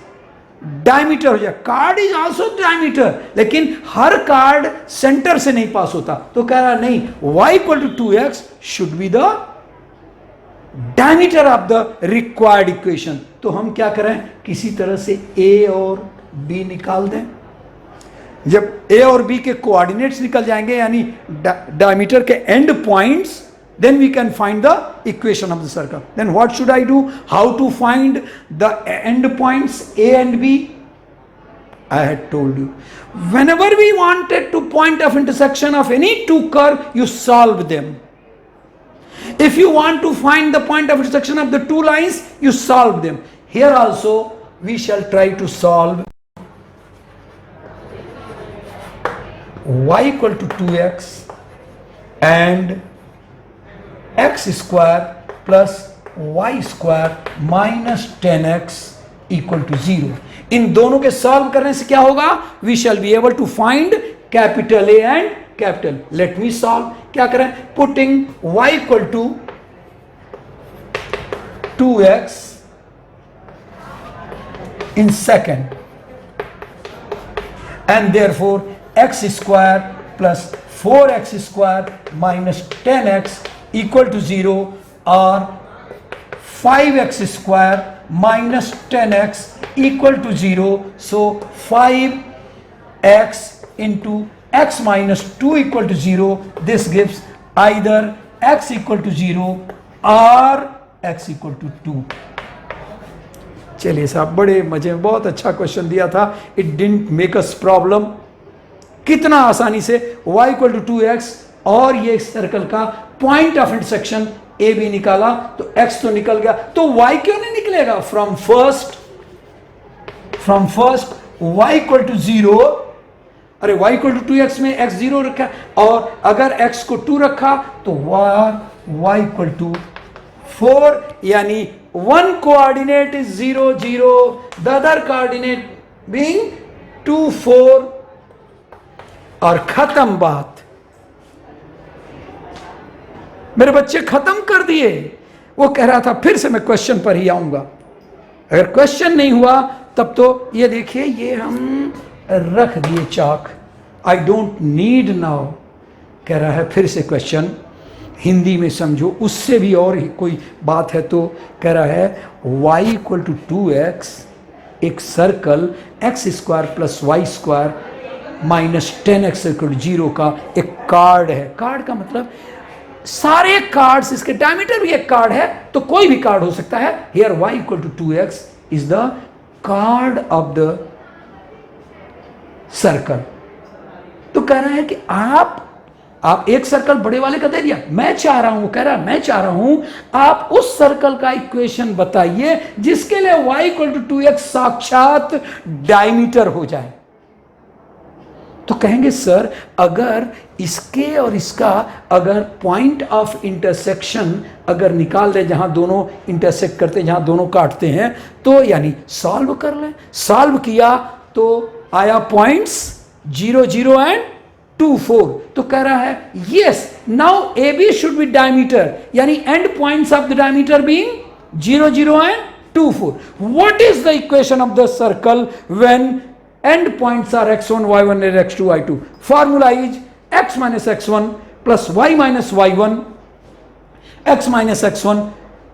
diameter हो जाए। कार्ड इज आल्सो डायमीटर, लेकिन हर कार्ड सेंटर से नहीं पास होता। तो कह रहा नहीं, y equal to 2x should be the diameter of the required equation. तो हम क्या करें, किसी तरह से a और b निकाल दें। जब a और b के कोऑर्डिनेट्स निकल जाएंगे, यानी डायमीटर के and points, then we can find the equation of the circle. Then what should I do? How to find the end points A and B? I had told you. Whenever we wanted to point of intersection of any two curve, you solve them. If you want to find the point of intersection of the two lines, you solve them. Here also we shall try to solve y equal to 2x and x square plus Y square minus 10x equal to 0। इन दोनों के solve करने से क्या होगा, we shall be able to find capital A and capital. Let me solve. क्या करें, putting y equal to 2x in second and therefore x square plus 4x square minus 10x equal to 0 or 5x square minus 10x equal to 0. So 5x into x minus 2 equal to 0. This gives either x equal to 0 or x equal to 2. चलिए साहब, बड़े मजे में, बहुत अच्छा question दिया था। It didn't make us problem। कितना आसानी से y equal to 2x और ये सर्कल का point of intersection A B निकाला, तो x तो निकल गया, तो y क्यों नहीं निकलेगा? From first y equal to 0, अरे y इक्वल टू 2x में x 0 रखा, और अगर x को 2 रखा तो y इक्वल टू 4, यानी one coordinate is 0 0, the other coordinate being 2 4, और खत्म बात। मेरे बच्चे खत्म कर दिए। वो कह रहा था फिर से मैं क्वेश्चन पर ही आऊंगा, अगर क्वेश्चन नहीं हुआ तब तो ये देखिए, ये हम रख दिए चाक, आई डोंट नीड नाउ। कह रहा है फिर से क्वेश्चन हिंदी में समझो, उससे भी और कोई बात है तो कह रहा है y इक्वल टू 2x, एक circle x square plus Y square minus 10x equal 0 का एक कार्ड है। कार्ड का मतलब सारे कार्ड्स, इसके डायमीटर भी एक कार्ड है, तो कोई भी कार्ड हो सकता है। Here y equal to 2x is the chord of the circle. तो कह रहा है कि आप एक सर्कल बड़े वाले का दे दिया, मैं चाह रहा हूं, कह रहा है मैं चाह रहा हूं आप उस सर्कल का इक्वेशन बताइए जिसके लिए y इक्वल टू 2x साक्षात डायमीटर हो जाए। तो कहेंगे सर, अगर इसके और इसका अगर पॉइंट ऑफ इंटरसेक्शन अगर निकाल दें, जहां दोनों इंटरसेक्ट करते हैं, जहां दोनों काटते हैं, तो यानी सॉल्व कर लें। सॉल्व किया तो आया पॉइंट्स 0 0 एंड 2 4। तो कह रहा है yes, now A B should be diameter, यानी and points of the diameter being 0 0 and 2 4। What is the equation of the circle when end points are x1 y1 and x2 y2? Formula is x minus x1 plus y minus y1, x minus x1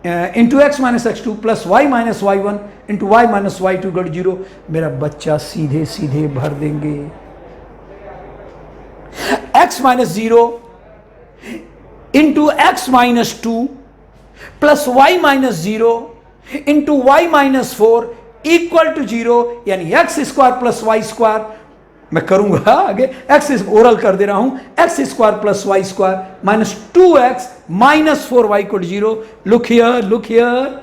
into x minus x two plus y minus y one into y minus y two equal to zero. मेरा बच्चा सीधे सीधे भर देंगे x minus zero into x minus two plus y minus zero into y minus four equal to zero, यानी x square plus Y square, मैं करूंगा आगे, एक्स ओरल कर दे रहा हूं, x square plus Y square minus 2x minus 4y equal to zero. Look here